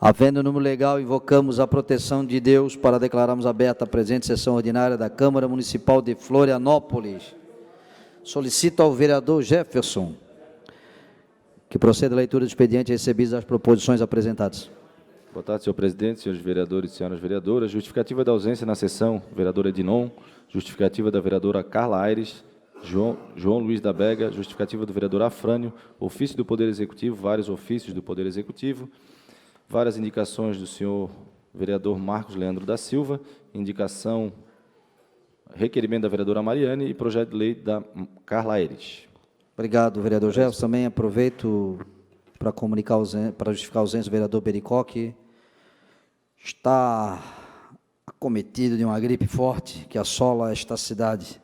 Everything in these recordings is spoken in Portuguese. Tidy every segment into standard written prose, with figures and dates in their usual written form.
Havendo número legal, invocamos a proteção de Deus para declararmos aberta a presente sessão ordinária da Câmara Municipal de Florianópolis. Solicito ao vereador Jefferson que proceda à leitura do expediente recebidos das proposições apresentadas. Boa tarde, senhor presidente, senhores vereadores e senhoras vereadoras. Justificativa da ausência na sessão, vereadora Edinon. Justificativa da vereadora Carla Aires. João Luiz da Bega. Justificativa do vereador Afrânio. Ofício do Poder Executivo, vários ofícios do Poder Executivo. Várias indicações do senhor vereador Marcos Leandro da Silva. Indicação, requerimento da vereadora Mariane e projeto de lei da Carla Aires. Obrigado, vereador Jefferson. Também aproveito para comunicar, para justificar a ausência do vereador Bericó, que está acometido de uma gripe forte que assola esta cidade.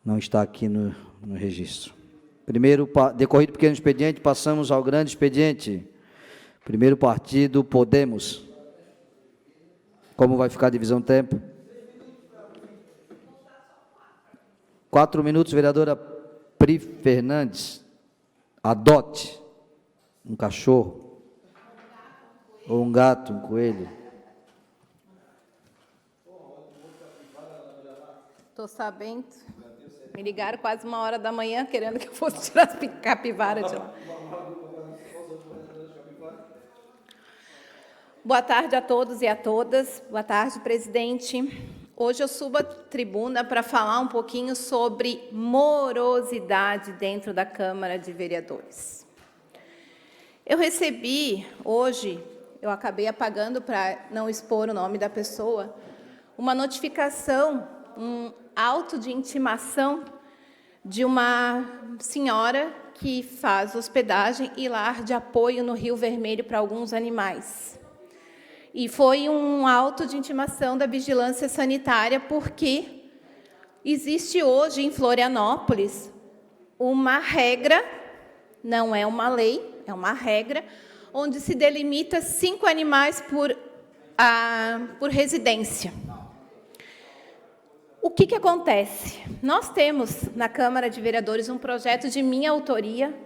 Não está aqui no registro. Primeiro, decorrido pequeno expediente, passamos ao grande expediente. Primeiro partido, Podemos. Como vai ficar a divisão do tempo? 4 minutos, vereadora Pri Fernandes. Adote um cachorro, ou um gato, um coelho. Estou sabendo. Me ligaram quase 1h querendo que eu fosse tirar as capivaras de lá. Boa tarde a todos e a todas. Boa tarde, presidente. Hoje eu subo à tribuna para falar um pouquinho sobre morosidade dentro da Câmara de Vereadores. Eu recebi hoje, eu acabei apagando para não expor o nome da pessoa, uma notificação, um auto de intimação de uma senhora que faz hospedagem e lar de apoio no Rio Vermelho para alguns animais. E foi um auto de intimação da vigilância sanitária, porque existe hoje em Florianópolis uma regra, não é uma lei, é uma regra, onde se delimita 5 animais por residência. O que acontece? Nós temos na Câmara de Vereadores um projeto de minha autoria,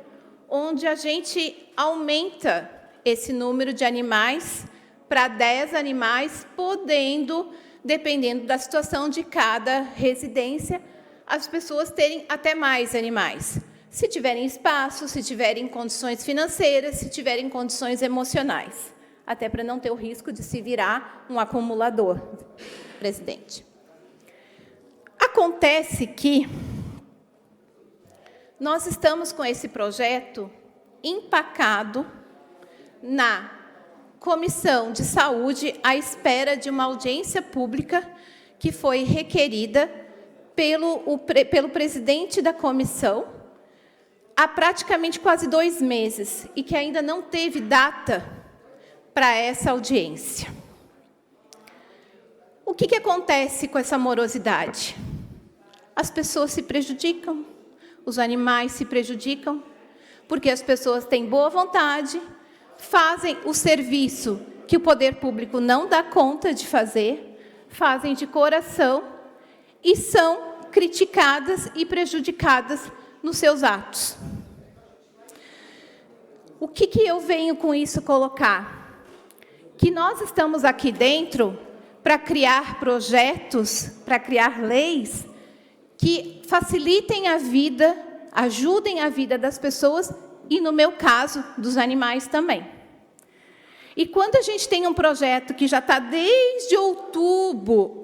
onde a gente aumenta esse número de animais para 10 animais, podendo, dependendo da situação de cada residência, as pessoas terem até mais animais. Se tiverem espaço, se tiverem condições financeiras, se tiverem condições emocionais. Até para não ter o risco de se virar um acumulador, presidente. Acontece que nós estamos com esse projeto empacado na Comissão de Saúde, à espera de uma audiência pública que foi requerida pelo presidente da comissão há praticamente quase 2 meses e que ainda não teve data para essa audiência. O que acontece com essa morosidade? As pessoas se prejudicam, os animais se prejudicam, porque as pessoas têm boa vontade, fazem o serviço que o poder público não dá conta de fazer, fazem de coração e são criticadas e prejudicadas nos seus atos. O que eu venho com isso colocar? Que nós estamos aqui dentro para criar projetos, para criar leis que facilitem a vida, ajudem a vida das pessoas e, no meu caso, dos animais também. E quando a gente tem um projeto que já está desde outubro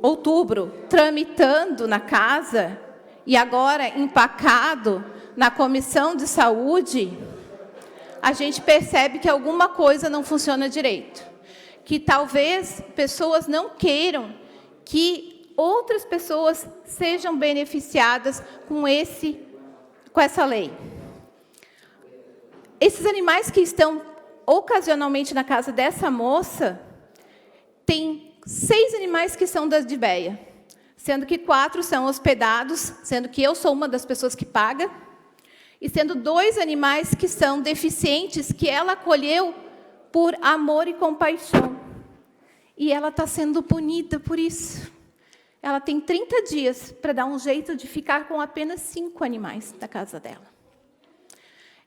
tramitando na casa e agora empacado na Comissão de Saúde, a gente percebe que alguma coisa não funciona direito. Que talvez pessoas não queiram que outras pessoas sejam beneficiadas com essa lei. Esses animais que estão ocasionalmente na casa dessa moça, tem 6 animais que são da Dibeia, sendo que 4 são hospedados, sendo que eu sou uma das pessoas que paga, e sendo 2 animais que são deficientes, que ela acolheu por amor e compaixão. E ela está sendo punida por isso. Ela tem 30 dias para dar um jeito de ficar com apenas 5 animais da casa dela.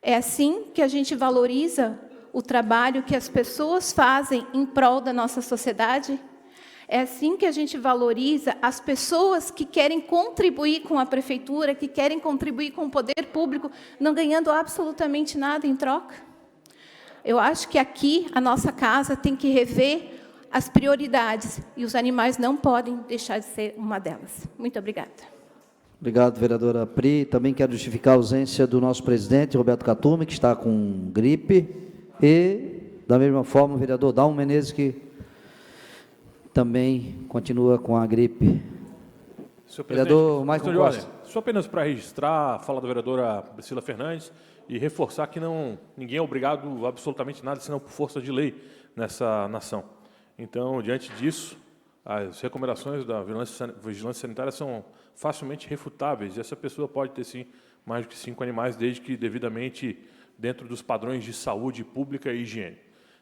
É assim que a gente valoriza o trabalho que as pessoas fazem em prol da nossa sociedade? É assim que a gente valoriza as pessoas que querem contribuir com a prefeitura, que querem contribuir com o poder público, não ganhando absolutamente nada em troca? Eu acho que aqui a nossa casa tem que rever as prioridades, e os animais não podem deixar de ser uma delas. Muito obrigada. Obrigado, vereadora Pri. Também quero justificar a ausência do nosso presidente, Roberto Catume, que está com gripe, e, da mesma forma, o vereador Dalmo Menezes, que também continua com a gripe. Vereador Maicon Costa. Só apenas para registrar a fala da vereadora Priscila Fernandes e reforçar que ninguém é obrigado a absolutamente nada, senão por força de lei nessa nação. Então, diante disso, as recomendações da vigilância sanitária são facilmente refutáveis, e essa pessoa pode ter, sim, mais do que 5 animais, desde que devidamente dentro dos padrões de saúde pública e higiene.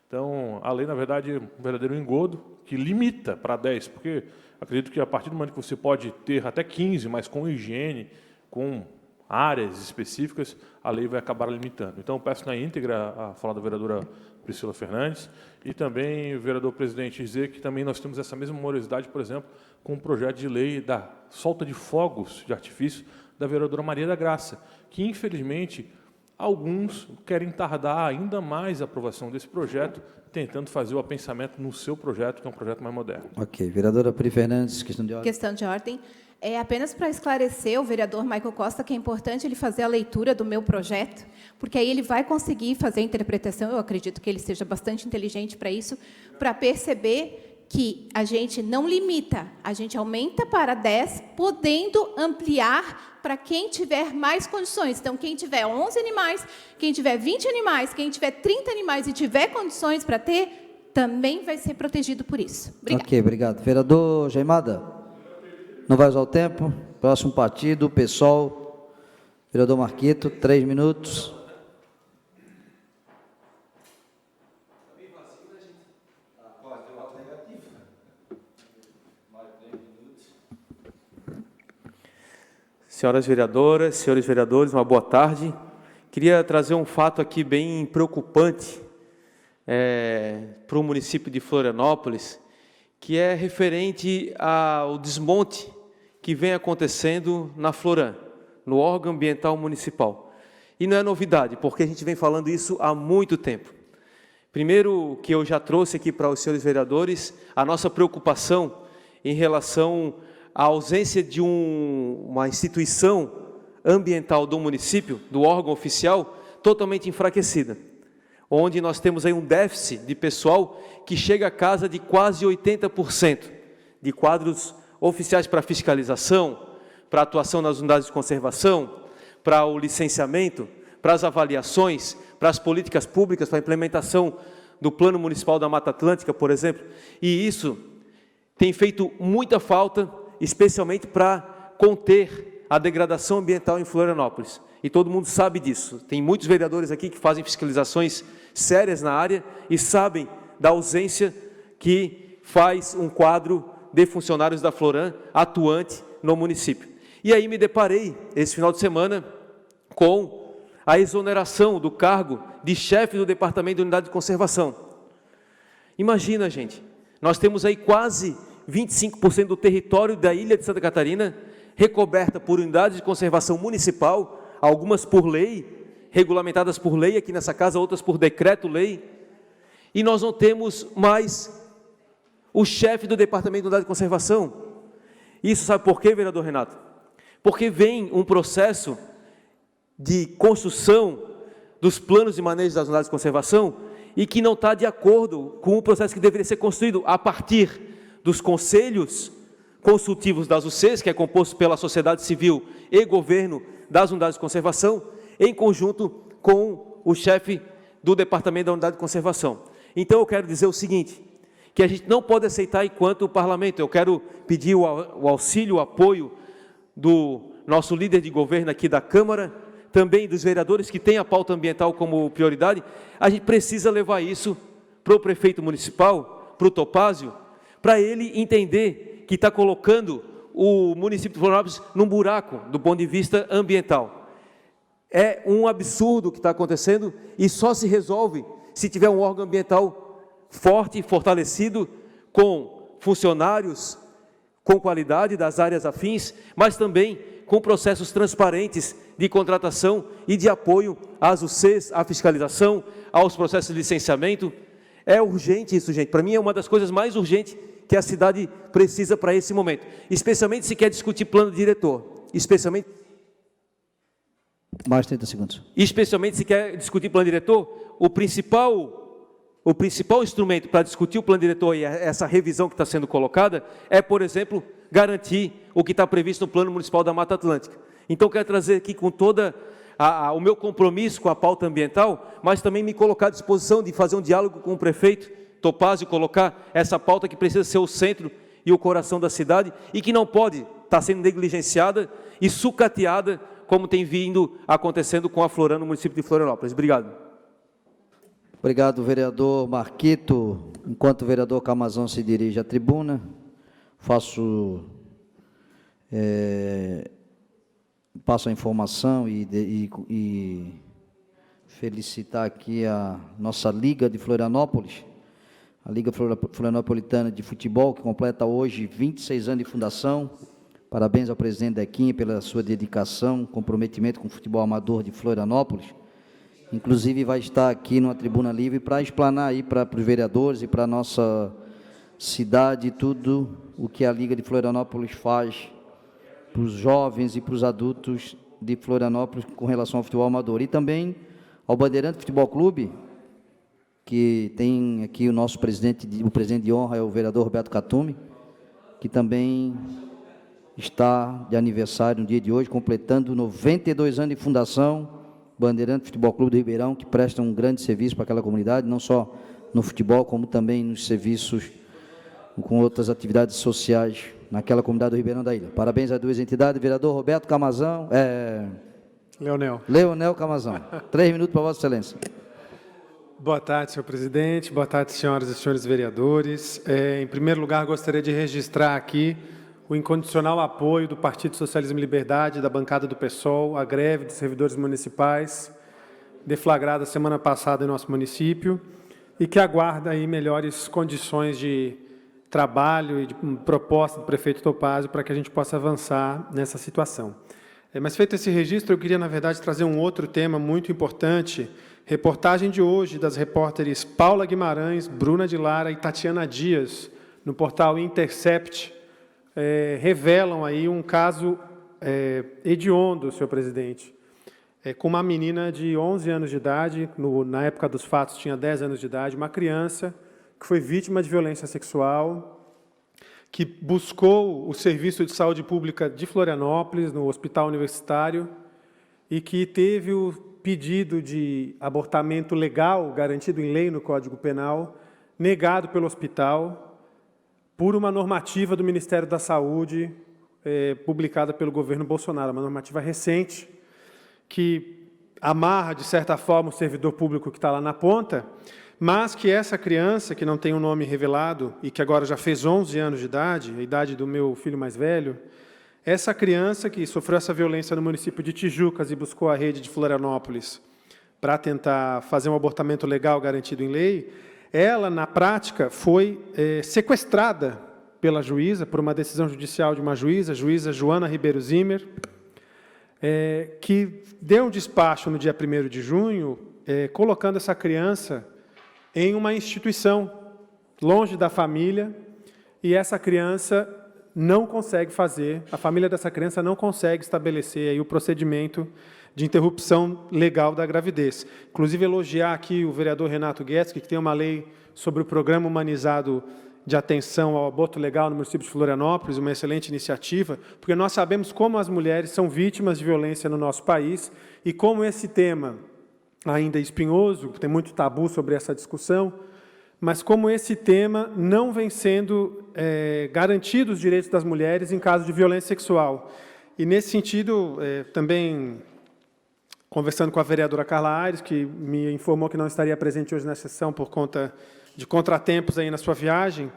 Então, a lei, na verdade, é um verdadeiro engodo que limita para 10, porque acredito que a partir do momento que você pode ter até 15, mas com higiene, com áreas específicas, a lei vai acabar limitando. Então, peço na íntegra a fala da vereadora Priscila Fernandes e também o vereador presidente dizer que também nós temos essa mesma morosidade, por exemplo, com o projeto de lei da solta de fogos de artifício da vereadora Maria da Graça, que, infelizmente, alguns querem tardar ainda mais a aprovação desse projeto, tentando fazer o apensamento no seu projeto, que é um projeto mais moderno. Ok. Vereadora Pri Fernandes, questão de ordem. Questão de ordem. É apenas para esclarecer o vereador Maicon Costa que é importante ele fazer a leitura do meu projeto, porque aí ele vai conseguir fazer a interpretação, eu acredito que ele seja bastante inteligente para isso, para perceber que a gente não limita, a gente aumenta para 10, podendo ampliar para quem tiver mais condições. Então, quem tiver 11 animais, quem tiver 20 animais, quem tiver 30 animais e tiver condições para ter, também vai ser protegido por isso. Obrigada. Ok, obrigado. Vereador Geimada, não vai usar o tempo. Próximo partido, PSOL. Vereador Marquito, 3 minutos. Senhoras vereadoras, senhores vereadores, uma boa tarde. Queria trazer um fato aqui bem preocupante para o município de Florianópolis, que é referente ao desmonte que vem acontecendo na Floran, no órgão ambiental municipal. E não é novidade, porque a gente vem falando isso há muito tempo. Primeiro, que eu já trouxe aqui para os senhores vereadores, a nossa preocupação em relação à ausência de uma instituição ambiental do município, do órgão oficial, totalmente enfraquecida, onde nós temos aí um déficit de pessoal que chega a casa de quase 80%, de quadros oficiais para fiscalização, para atuação nas unidades de conservação, para o licenciamento, para as avaliações, para as políticas públicas, para a implementação do Plano Municipal da Mata Atlântica, por exemplo. E isso tem feito muita falta, especialmente para conter a degradação ambiental em Florianópolis. E todo mundo sabe disso. Tem muitos vereadores aqui que fazem fiscalizações sérias na área e sabem da ausência que faz um quadro de funcionários da Floran atuante no município. E aí me deparei, esse final de semana, com a exoneração do cargo de chefe do Departamento de Unidade de Conservação. Imagina, gente, nós temos aí quase 25% do território da ilha de Santa Catarina recoberta por unidades de conservação municipal, algumas por lei, regulamentadas por lei aqui nessa casa, outras por decreto-lei, e nós não temos mais o chefe do Departamento de Unidade de Conservação. Isso sabe por quê, vereador Renato? Porque vem um processo de construção dos planos de manejo das unidades de conservação e que não está de acordo com o processo que deveria ser construído a partir dos conselhos consultivos das UCs, que é composto pela sociedade civil e governo das unidades de conservação, em conjunto com o chefe do Departamento da Unidade de Conservação. Então, eu quero dizer o seguinte, que a gente não pode aceitar enquanto parlamento. Eu quero pedir o auxílio, o apoio do nosso líder de governo aqui da Câmara, também dos vereadores que têm a pauta ambiental como prioridade. A gente precisa levar isso para o prefeito municipal, para o Topázio, para ele entender que está colocando o município de Florianópolis num buraco do ponto de vista ambiental. É um absurdo o que está acontecendo e só se resolve se tiver um órgão ambiental forte e fortalecido, com funcionários com qualidade das áreas afins, mas também com processos transparentes de contratação e de apoio às UCs, à fiscalização, aos processos de licenciamento. É urgente isso, gente. Para mim é uma das coisas mais urgentes que a cidade precisa para esse momento, especialmente se quer discutir plano diretor, Mais 30 segundos. Especialmente se quer discutir plano diretor, o principal instrumento para discutir o plano diretor e essa revisão que está sendo colocada é, por exemplo, garantir o que está previsto no Plano Municipal da Mata Atlântica. Então, quero trazer aqui com toda o meu compromisso com a pauta ambiental, mas também me colocar à disposição de fazer um diálogo com o prefeito Topázio, colocar essa pauta que precisa ser o centro e o coração da cidade e que não pode estar sendo negligenciada e sucateada, como tem vindo acontecendo com a Floran no município de Florianópolis. Obrigado. Obrigado, vereador Marquito. Enquanto o vereador Camazão se dirige à tribuna, passo a informação e felicitar aqui a nossa Liga de Florianópolis, a Liga Florianopolitana de Futebol, que completa hoje 26 anos de fundação. Parabéns ao presidente Dequinha pela sua dedicação, comprometimento com o futebol amador de Florianópolis. Inclusive, vai estar aqui numa tribuna livre para explanar aí para os vereadores e para a nossa cidade tudo o que a Liga de Florianópolis faz para os jovens e para os adultos de Florianópolis com relação ao futebol amador. E também ao Bandeirante Futebol Clube, que tem aqui o nosso presidente, o presidente de honra é o vereador Roberto Catume, que também está de aniversário no dia de hoje, completando 92 anos de fundação. Bandeirante Futebol Clube do Ribeirão, que presta um grande serviço para aquela comunidade, não só no futebol, como também nos serviços com outras atividades sociais naquela comunidade do Ribeirão da Ilha. Parabéns às duas entidades. Vereador Roberto Camazão, Leonel Camazão. 3 minutos para Vossa Excelência. Boa tarde, senhor presidente. Boa tarde, senhoras e senhores vereadores. Em primeiro lugar, gostaria de registrar aqui o incondicional apoio do Partido Socialismo e Liberdade, da bancada do PSOL, à greve dos servidores municipais, deflagrada semana passada em nosso município, e que aguarda aí melhores condições de trabalho e de proposta do prefeito Topázio para que a gente possa avançar nessa situação. Mas feito esse registro, eu queria, na verdade, trazer um outro tema muito importante. Reportagem de hoje das repórteres Paula Guimarães, Bruna de Lara e Tatiana Dias, no portal Intercept, revelam aí um caso hediondo, senhor presidente, com uma menina de 11 anos de idade, na época dos fatos tinha 10 anos de idade, uma criança que foi vítima de violência sexual, que buscou o Serviço de Saúde Pública de Florianópolis, no Hospital Universitário, e que teve o pedido de abortamento legal, garantido em lei no Código Penal, negado pelo hospital, por uma normativa do Ministério da Saúde, publicada pelo governo Bolsonaro, uma normativa recente, que amarra, de certa forma, o servidor público que está lá na ponta, mas que essa criança, que não tem um nome revelado, e que agora já fez 11 anos de idade, a idade do meu filho mais velho, essa criança que sofreu essa violência no município de Tijucas e buscou a rede de Florianópolis para tentar fazer um abortamento legal garantido em lei, ela, na prática, foi sequestrada pela juíza, por uma decisão judicial de uma juíza, a juíza Joana Ribeiro Zimmer, que deu um despacho no dia 1º de junho, colocando essa criança em uma instituição, longe da família, e essa criança não consegue fazer, a família dessa criança não consegue estabelecer aí o procedimento de interrupção legal da gravidez. Inclusive, elogiar aqui o vereador Renato Guedes, que tem uma lei sobre o Programa Humanizado de Atenção ao Aborto Legal no município de Florianópolis, uma excelente iniciativa, porque nós sabemos como as mulheres são vítimas de violência no nosso país e como esse tema ainda é espinhoso, tem muito tabu sobre essa discussão, mas como esse tema não vem sendo garantido os direitos das mulheres em caso de violência sexual. E, nesse sentido, também conversando com a vereadora Carla Aires, que me informou que não estaria presente hoje na sessão por conta de contratempos aí na sua viagem,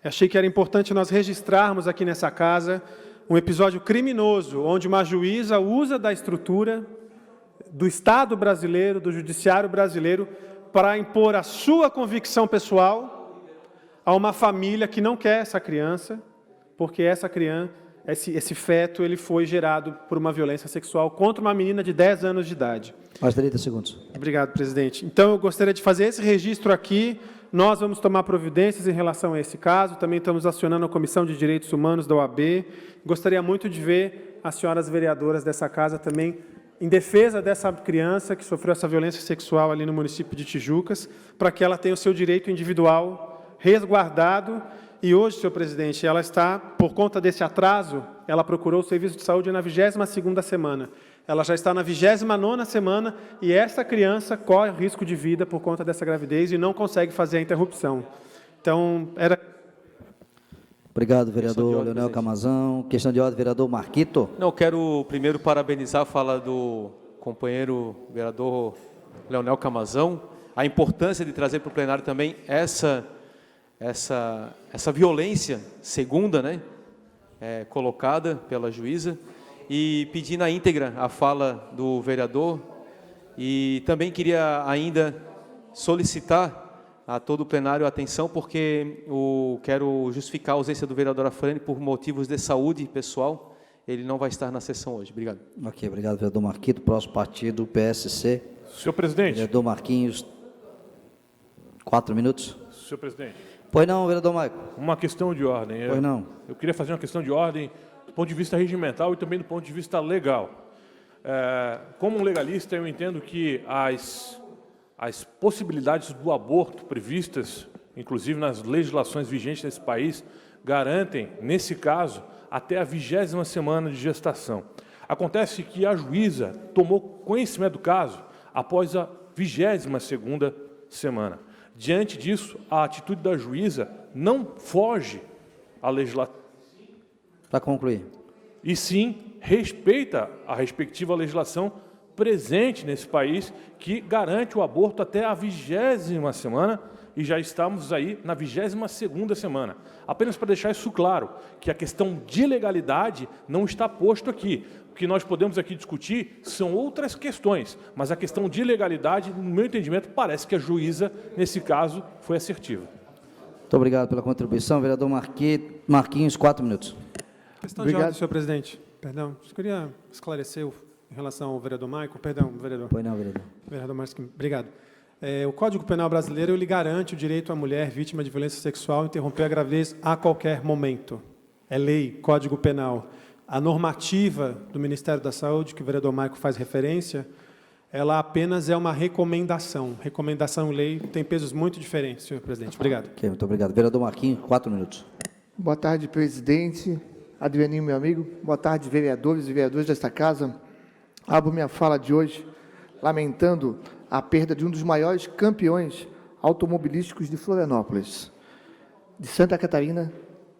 achei que era importante nós registrarmos aqui nessa casa um episódio criminoso, onde uma juíza usa da estrutura do Estado brasileiro, do Judiciário brasileiro, para impor a sua convicção pessoal a uma família que não quer essa criança, porque essa criança, esse feto, ele foi gerado por uma violência sexual contra uma menina de 10 anos de idade. Mais 30 segundos. Obrigado, presidente. Então, eu gostaria de fazer esse registro aqui. Nós vamos tomar providências em relação a esse caso. Também estamos acionando a Comissão de Direitos Humanos da OAB. Gostaria muito de ver as senhoras vereadoras dessa casa também em defesa dessa criança que sofreu essa violência sexual ali no município de Tijucas, para que ela tenha o seu direito individual resguardado. E hoje, senhor presidente, ela está, por conta desse atraso, ela procurou o serviço de saúde na 22ª semana. Ela já está na 29ª semana e essa criança corre risco de vida por conta dessa gravidez e não consegue fazer a interrupção. Então, era... Obrigado, vereador Leonel Camazão. Questão de ordem, vereador Marquito. Não, quero primeiro parabenizar a fala do companheiro vereador Leonel Camazão, a importância de trazer para o plenário também essa violência segunda, né, colocada pela juíza, e pedir na íntegra a fala do vereador, e também queria ainda solicitar a todo o plenário a atenção, porque quero justificar a ausência do vereador Afrânio por motivos de saúde pessoal, ele não vai estar na sessão hoje. Obrigado. Ok, obrigado, vereador Marquito. Próximo partido, PSC. Senhor presidente. Vereador Marquinhos, 4 minutos. Senhor presidente. Pois não, vereador Maico. Uma questão de ordem. Pois não. Eu queria fazer uma questão de ordem do ponto de vista regimental e também do ponto de vista legal. Como um legalista, eu entendo que as possibilidades do aborto previstas, inclusive nas legislações vigentes nesse país, garantem, nesse caso, até a 20ª semana de gestação. Acontece que a juíza tomou conhecimento do caso após a 22ª semana. Diante disso, a atitude da juíza não foge à legislação. Para concluir. E sim respeita a respectiva legislação presente nesse país, que garante o aborto até a 20ª semana, e já estamos aí na 22ª semana. Apenas para deixar isso claro, que a questão de legalidade não está posto aqui. O que nós podemos aqui discutir são outras questões, mas a questão de legalidade, no meu entendimento, parece que a juíza, nesse caso, foi assertiva. Muito obrigado pela contribuição. Vereador Marquinhos, 4 minutos. Questão de ordem, senhor presidente. Perdão, eu queria esclarecer em relação ao vereador Maico. Perdão, vereador. Pois não, vereador. Vereador Marquinhos, obrigado. O Código Penal brasileiro ele garante o direito à mulher vítima de violência sexual interromper a gravidez a qualquer momento. É lei, Código Penal. A normativa do Ministério da Saúde, que o vereador Maico faz referência, ela apenas é uma recomendação. Recomendação e lei tem pesos muito diferentes, senhor presidente. Obrigado. Ok, muito obrigado. Vereador Marquinhos, 4 minutos. Boa tarde, presidente. Adrianinho, meu amigo. Boa tarde, vereadores e vereadoras desta casa. Abro minha fala de hoje lamentando a perda de um dos maiores campeões automobilísticos de Florianópolis, de Santa Catarina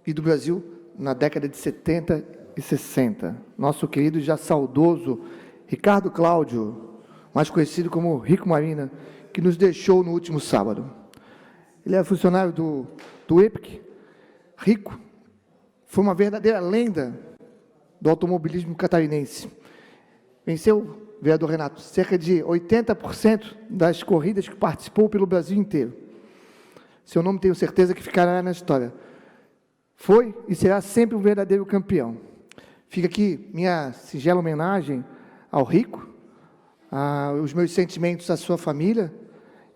e do Brasil na década de 70 e 60. Nosso querido e já saudoso Ricardo Cláudio, mais conhecido como Rico Marina, que nos deixou no último sábado. Ele é funcionário do EPIC. Rico foi uma verdadeira lenda do automobilismo catarinense. Venceu, vereador Renato, cerca de 80% das corridas que participou pelo Brasil inteiro. Seu nome, tenho certeza que ficará na história. Foi e será sempre um verdadeiro campeão. Fica aqui minha singela homenagem ao Rico, os meus sentimentos à sua família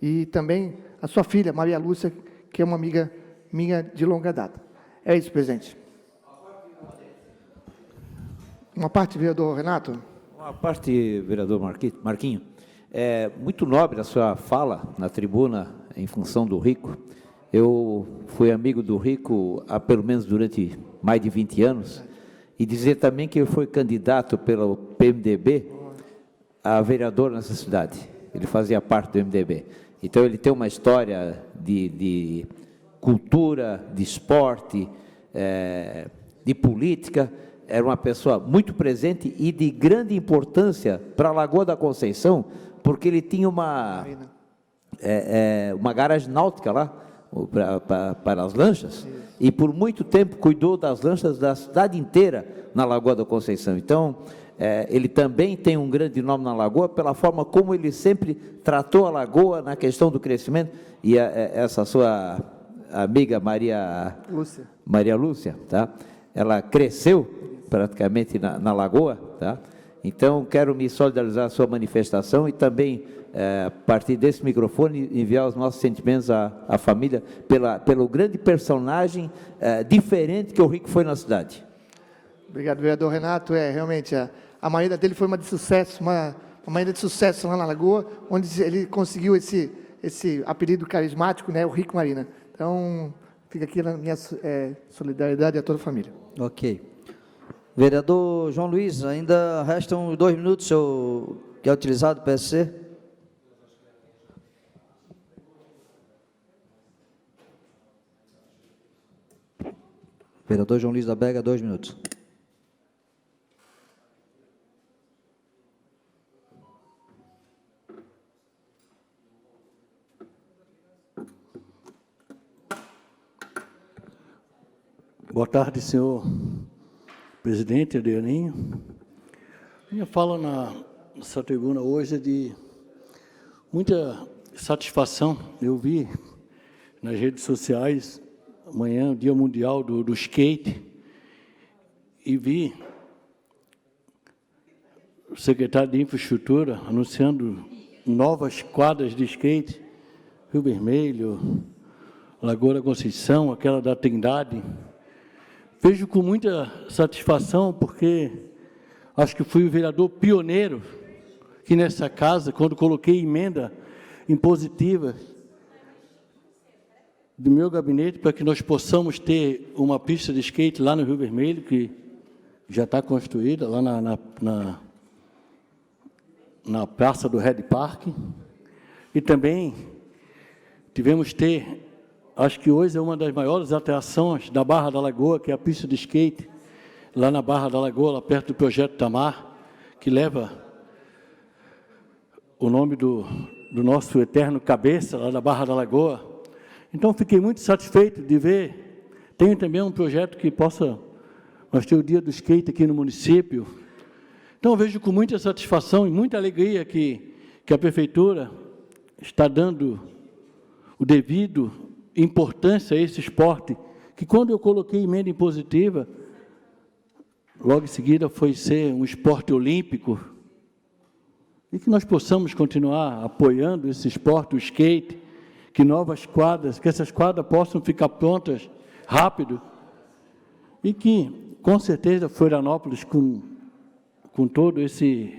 e também à sua filha, Maria Lúcia, que é uma amiga minha de longa data. É isso, presidente. Uma parte, vereador Renato. Uma parte, vereador Marquinho. É muito nobre a sua fala na tribuna em função do Rico. Eu fui amigo do Rico há pelo menos durante mais de 20 anos, e dizer também que ele foi candidato pelo PMDB a vereador nessa cidade. Ele fazia parte do MDB. Então, ele tem uma história de cultura, de esporte, de política. Era uma pessoa muito presente e de grande importância para a Lagoa da Conceição, porque ele tinha uma garagem náutica lá, para as lanchas, e por muito tempo cuidou das lanchas da cidade inteira na Lagoa da Conceição. Então, ele também tem um grande nome na Lagoa, pela forma como ele sempre tratou a Lagoa na questão do crescimento, e essa sua amiga Maria Lúcia, tá? Ela cresceu praticamente na Lagoa, tá? Então, quero me solidarizar à sua manifestação e também, a partir desse microfone, enviar os nossos sentimentos à família pelo grande personagem diferente que o Rico foi na cidade. Obrigado, vereador Renato. Realmente, a maneira dele foi uma de sucesso, uma maneira de sucesso lá na Lagoa, onde ele conseguiu esse apelido carismático, né, o Rico Marina. Então, fica aqui a minha solidariedade a toda a família. Ok. Vereador João Luiz, ainda restam 2 minutos, o senhor quer utilizar do PSC? Vereador João Luiz da Bega, 2 minutos. Boa tarde, senhor presidente Adrianinho. Minha fala nessa tribuna hoje é de muita satisfação. Eu vi nas redes sociais, amanhã, o Dia Mundial do Skate, e vi o secretário de Infraestrutura anunciando novas quadras de skate, Rio Vermelho, Lagoa da Conceição, aquela da Trindade. Vejo com muita satisfação, porque acho que fui o vereador pioneiro aqui nessa casa, quando coloquei emenda impositiva do meu gabinete para que nós possamos ter uma pista de skate lá no Rio Vermelho, que já está construída, lá na praça do Red Park. E também tivemos acho que hoje é uma das maiores atrações da Barra da Lagoa, que é a pista de skate, lá na Barra da Lagoa, lá perto do Projeto Tamar, que leva o nome do nosso eterno cabeça, lá da Barra da Lagoa. Então, fiquei muito satisfeito de ver. Tenho também um projeto que nós ter o Dia do Skate aqui no município. Então, vejo com muita satisfação e muita alegria que a Prefeitura está dando o devido importância a esse esporte, que quando eu coloquei emenda impositiva, logo em seguida foi ser um esporte olímpico, e que nós possamos continuar apoiando esse esporte, o skate, que novas quadras, que essas quadras possam ficar prontas rápido, e que, com certeza, Florianópolis, com todo esse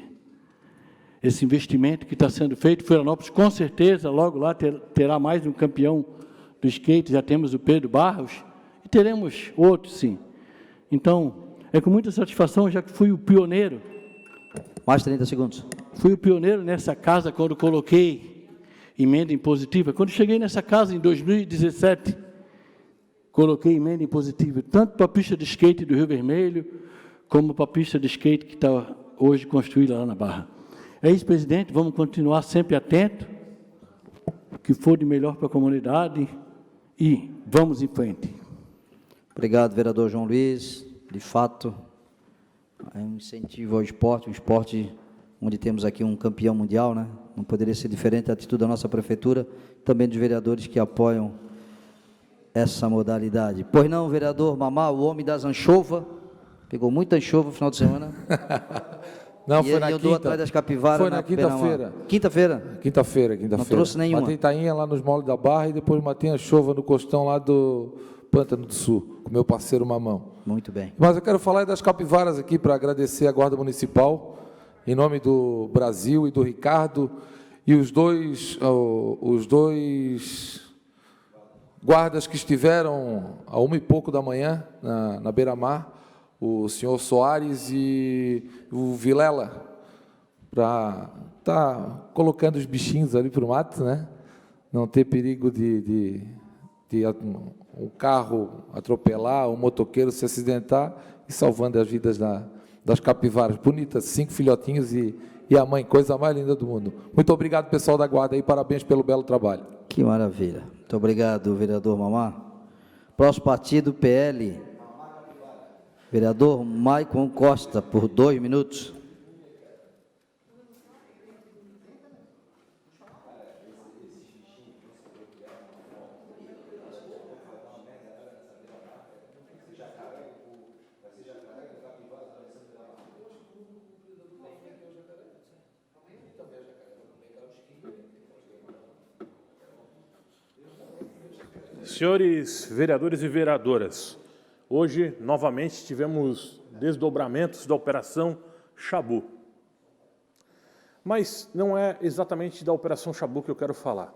investimento que está sendo feito, Florianópolis, com certeza, logo lá terá mais um campeão do skate, já temos o Pedro Barros, e teremos outros, sim. Então, é com muita satisfação, já que fui o pioneiro. Mais 30 segundos. Fui o pioneiro nessa casa quando coloquei emenda impositiva. Quando cheguei nessa casa, em 2017, coloquei emenda impositiva, tanto para a pista de skate do Rio Vermelho, como para a pista de skate que está hoje construída lá na Barra. É isso, presidente, vamos continuar sempre atentos, o que for de melhor para a comunidade, e vamos em frente. Obrigado, vereador João Luiz. De fato, é um incentivo ao esporte, um esporte onde temos aqui um campeão mundial, né? Não poderia ser diferente a atitude da nossa prefeitura, também dos vereadores que apoiam essa modalidade. Pois não, vereador Mamá, o homem das anchovas, pegou muita anchova no final de semana. Não, e foi na eu quinta. dou atrás das capivaras. Foi na quinta-feira. Quinta-feira? Quinta-feira. Não trouxe nenhuma. Matei tainha lá nos moles da Barra e depois matei a chuva no costão lá do Pântano do Sul, com meu parceiro Mamão. Muito bem. Mas eu quero falar das capivaras aqui para agradecer a Guarda Municipal, em nome do Brasil e do Ricardo, e os dois guardas que estiveram a 1 e pouco da manhã na beira-mar, o senhor Soares e o Vilela, para estar colocando os bichinhos ali para o mato, né? Não ter perigo de um carro atropelar, um motoqueiro se acidentar, e salvando as vidas das capivaras bonitas, 5 filhotinhos e a mãe, coisa mais linda do mundo. Muito obrigado, pessoal da Guarda, e parabéns pelo belo trabalho. Que maravilha. Muito obrigado, vereador Mamá. Próximo partido, PL. Vereador Maicon Costa, por 2 minutos. senhores vereadores e vereadoras, hoje, novamente, tivemos desdobramentos da Operação Chabu. Mas não é exatamente da Operação Chabu que eu quero falar.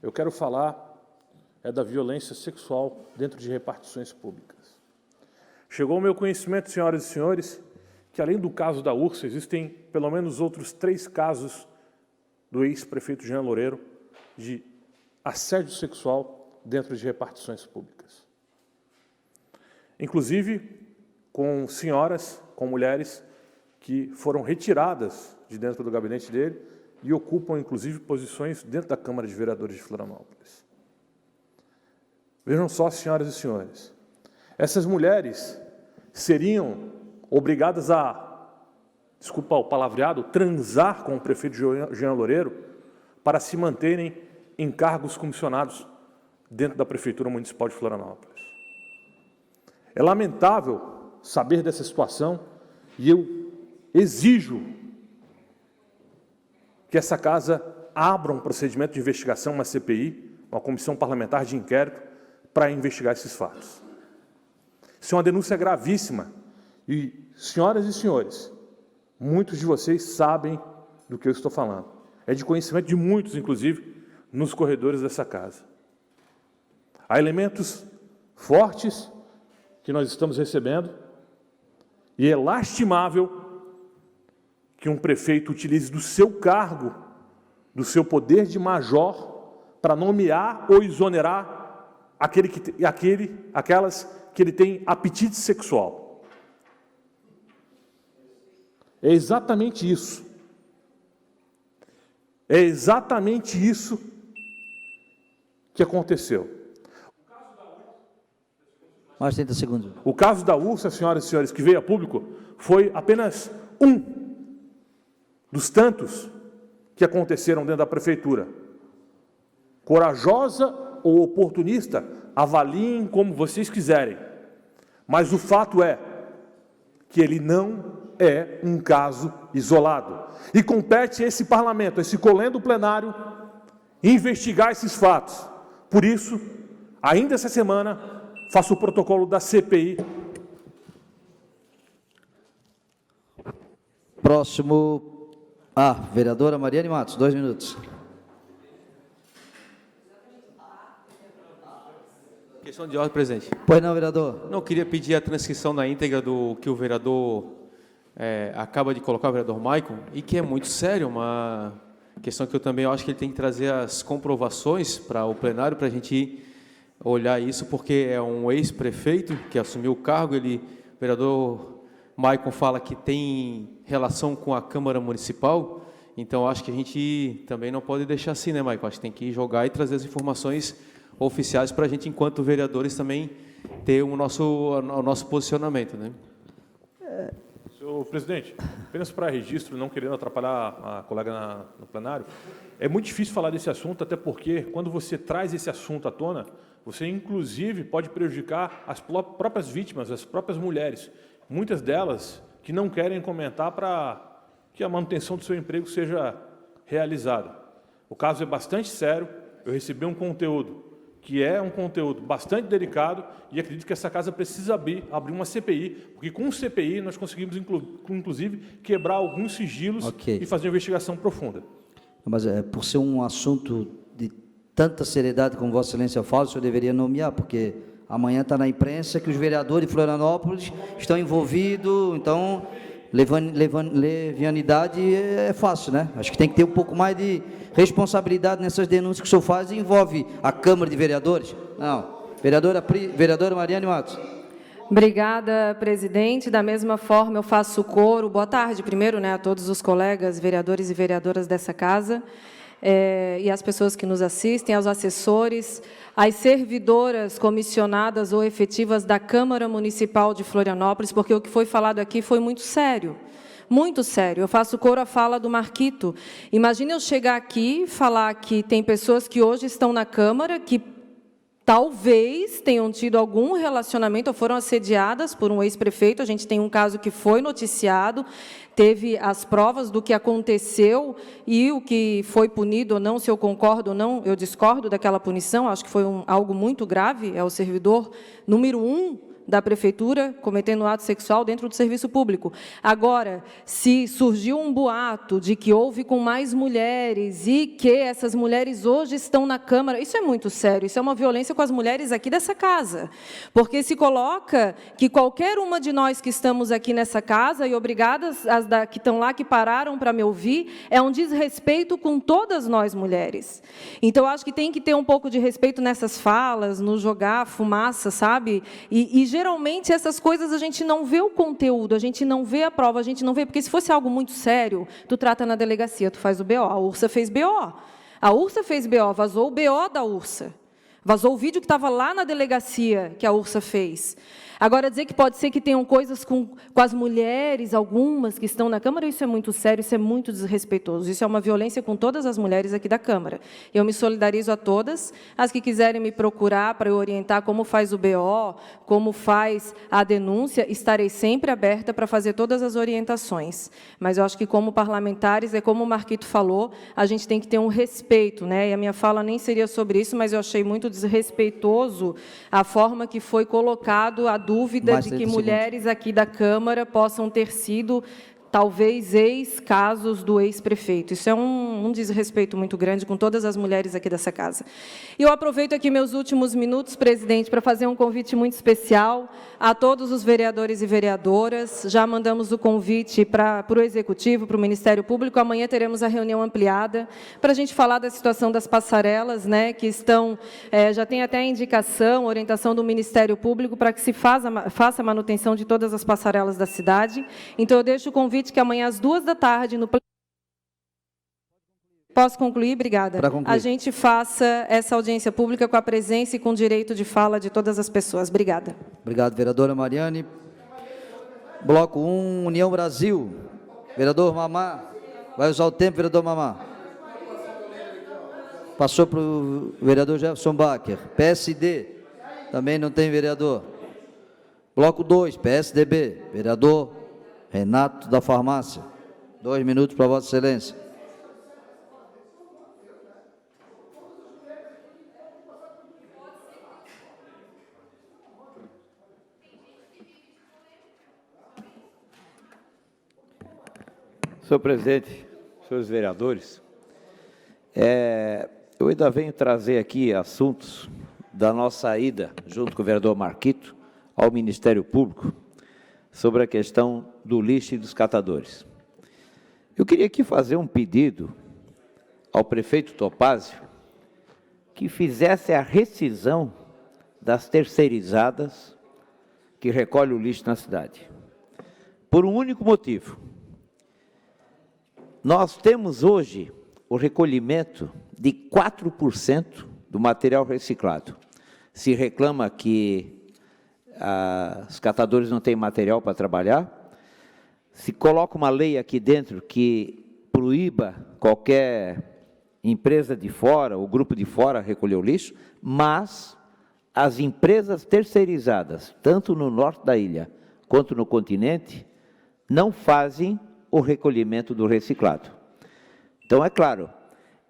Eu quero falar da violência sexual dentro de repartições públicas. Chegou ao meu conhecimento, senhoras e senhores, que além do caso da URSS, existem pelo menos outros 3 casos do ex-prefeito Jean Loureiro de assédio sexual dentro de repartições públicas. Inclusive com senhoras, com mulheres que foram retiradas de dentro do gabinete dele e ocupam, inclusive, posições dentro da Câmara de Vereadores de Florianópolis. Vejam só, senhoras e senhores, essas mulheres seriam obrigadas a, desculpa o palavreado, transar com o prefeito Jean Loureiro para se manterem em cargos comissionados dentro da Prefeitura Municipal de Florianópolis. É lamentável saber dessa situação e eu exijo que essa casa abra um procedimento de investigação, uma CPI, uma comissão parlamentar de inquérito, para investigar esses fatos. Isso é uma denúncia gravíssima e, senhoras e senhores, muitos de vocês sabem do que eu estou falando. É de conhecimento de muitos, inclusive, nos corredores dessa casa. Há elementos fortes que nós estamos recebendo e é lastimável que um prefeito utilize do seu cargo, do seu poder de major, para nomear ou exonerar aquelas que ele tem apetite sexual. É exatamente isso. É exatamente isso que aconteceu. Mais 30 segundos. O caso da URSS, senhoras e senhores, que veio a público, foi apenas um dos tantos que aconteceram dentro da prefeitura. Corajosa ou oportunista, avaliem como vocês quiserem. Mas o fato é que ele não é um caso isolado. E compete a esse parlamento, a esse colendo plenário, investigar esses fatos. Por isso, ainda essa semana, faço o protocolo da CPI. Próximo. Vereadora Mariane Matos, 2 minutos. Questão de ordem, presidente. Pois não, vereador. Não, queria pedir a transcrição na íntegra do que o vereador acaba de colocar, o vereador Maicon, e que é muito sério, uma questão que eu também acho que ele tem que trazer as comprovações para o plenário, para a gente olhar isso, porque é um ex-prefeito que assumiu o cargo, o vereador Maicon fala que tem relação com a Câmara Municipal, então acho que a gente também não pode deixar assim, né, Maicon? Acho que tem que jogar e trazer as informações oficiais para a gente, enquanto vereadores, também ter o nosso posicionamento, né? Senhor presidente, apenas para registro, não querendo atrapalhar a colega no plenário, é muito difícil falar desse assunto, até porque, quando você traz esse assunto à tona, você, inclusive, pode prejudicar as próprias vítimas, as próprias mulheres, muitas delas que não querem comentar para que a manutenção do seu emprego seja realizada. O caso é bastante sério, eu recebi um conteúdo que é um conteúdo bastante delicado e acredito que essa casa precisa abrir uma CPI, porque com o CPI nós conseguimos, inclusive, quebrar alguns sigilos e fazer uma investigação profunda. Mas por ser um assunto de tanta seriedade como Vossa Excelência fala, o senhor deveria nomear, porque amanhã está na imprensa que os vereadores de Florianópolis estão envolvidos, então levianidade é fácil, né? Acho que tem que ter um pouco mais de responsabilidade nessas denúncias que o senhor faz e envolve a Câmara de Vereadores. Não. Vereadora Mariane Matos. Obrigada, presidente. Da mesma forma, eu faço coro. Boa tarde, primeiro, né, a todos os colegas, vereadores e vereadoras dessa casa, e às pessoas que nos assistem, aos assessores, às servidoras comissionadas ou efetivas da Câmara Municipal de Florianópolis, porque o que foi falado aqui foi muito sério. Muito sério. Eu faço coro à fala do Marquito. Imagine eu chegar aqui e falar que tem pessoas que hoje estão na Câmara, que talvez tenham tido algum relacionamento ou foram assediadas por um ex-prefeito. A gente tem um caso que foi noticiado, teve as provas do que aconteceu e o que foi punido ou não, se eu concordo ou não, eu discordo daquela punição, acho que foi algo muito grave, é o servidor número 1 da prefeitura cometendo um ato sexual dentro do serviço público. Agora, se surgiu um boato de que houve com mais mulheres e que essas mulheres hoje estão na Câmara, isso é muito sério, isso é uma violência com as mulheres aqui dessa casa, porque se coloca que qualquer uma de nós que estamos aqui nessa casa, e obrigadas as que estão lá, que pararam para me ouvir, é um desrespeito com todas nós mulheres. Então, acho que tem que ter um pouco de respeito nessas falas, no jogar fumaça, sabe? E geralmente, essas coisas a gente não vê o conteúdo, a gente não vê a prova, a gente não vê, porque se fosse algo muito sério, tu trata na delegacia, tu faz o BO. A Ursa fez BO. A Ursa fez BO, vazou o BO da Ursa. Vazou o vídeo que estava lá na delegacia que a Ursa fez. Agora, dizer que pode ser que tenham coisas com as mulheres, algumas que estão na Câmara, isso é muito sério, isso é muito desrespeitoso. Isso é uma violência com todas as mulheres aqui da Câmara. Eu me solidarizo a todas, as que quiserem me procurar para eu orientar como faz o BO, como faz a denúncia, estarei sempre aberta para fazer todas as orientações. Mas eu acho que, como parlamentares, é como o Marquito falou, a gente tem que ter um respeito, né? E a minha fala nem seria sobre isso, mas eu achei muito desrespeitoso a forma que foi colocado a dúvida de que mulheres aqui da Câmara possam ter sido, talvez, ex-casos do ex-prefeito. Isso é um desrespeito muito grande com todas as mulheres aqui dessa casa. E eu aproveito aqui meus últimos minutos, presidente, para fazer um convite muito especial a todos os vereadores e vereadoras. Já mandamos o convite para o Executivo, para o Ministério Público. Amanhã teremos a reunião ampliada para a gente falar da situação das passarelas, né, que estão, já tem até a indicação, orientação do Ministério Público para que se faça a manutenção de todas as passarelas da cidade. Então, eu deixo o convite que amanhã às 14h, no... Posso concluir? Obrigada. A gente faça essa audiência pública com a presença e com o direito de fala de todas as pessoas. Obrigada. Obrigado, vereadora Mariane. Bloco 1, União Brasil. Vereador Mamá. Vai usar o tempo, vereador Mamá. Passou para o vereador Jefferson Bacher. PSD. Também não tem vereador. Bloco 2, PSDB. Vereador Renato da Farmácia. 2 minutos para Vossa Excelência. Senhor presidente, senhores vereadores, eu ainda venho trazer aqui assuntos da nossa ida, junto com o vereador Marquito, ao Ministério Público, sobre a questão do lixo e dos catadores. Eu queria aqui fazer um pedido ao prefeito Topázio que fizesse a rescisão das terceirizadas que recolhem o lixo na cidade. Por um único motivo. Nós temos hoje o recolhimento de 4% do material reciclado. Se reclama que os catadores não têm material para trabalhar, se coloca uma lei aqui dentro que proíba qualquer empresa de fora ou grupo de fora recolher o lixo, mas as empresas terceirizadas, tanto no norte da ilha quanto no continente, não fazem o recolhimento do reciclado. Então, é claro,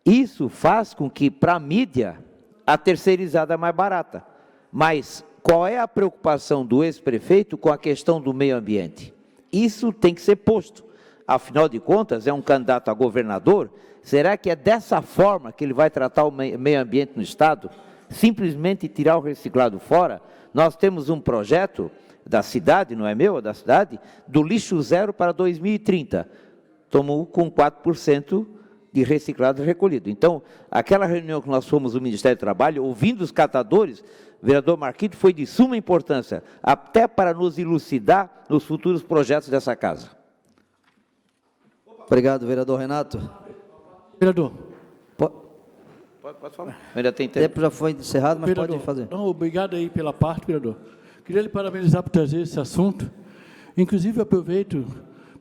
isso faz com que, para a mídia, a terceirizada é mais barata. Mas qual é a preocupação do ex-prefeito com a questão do meio ambiente? Isso tem que ser posto. Afinal de contas, é um candidato a governador. Será que é dessa forma que ele vai tratar o meio ambiente no Estado? Simplesmente tirar o reciclado fora? Nós temos um projeto da cidade, não é meu, é da cidade, do lixo zero para 2030. Estamos com 4% de reciclado recolhido. Então, aquela reunião que nós fomos no Ministério do Trabalho, ouvindo os catadores, o vereador Marquito, foi de suma importância, até para nos elucidar nos futuros projetos dessa casa. Obrigado, vereador Renato. Vereador. Pode falar. Ainda tem tempo. O tempo já foi encerrado, mas Vereador, pode fazer. Não, obrigado aí pela parte, vereador. Queria lhe parabenizar por trazer esse assunto. Inclusive, aproveito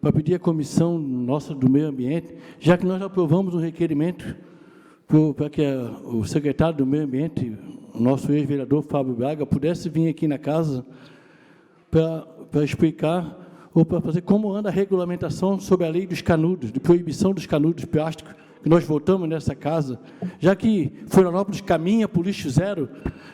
para pedir à comissão nossa do meio ambiente, já que nós aprovamos um requerimento para que o secretário do Meio Ambiente, o nosso ex-vereador Fábio Braga, pudesse vir aqui na casa para explicar ou para fazer como anda a regulamentação sobre a lei dos canudos, de proibição dos canudos de plástico, que nós votamos nessa casa, já que Florianópolis caminha para o lixo zero,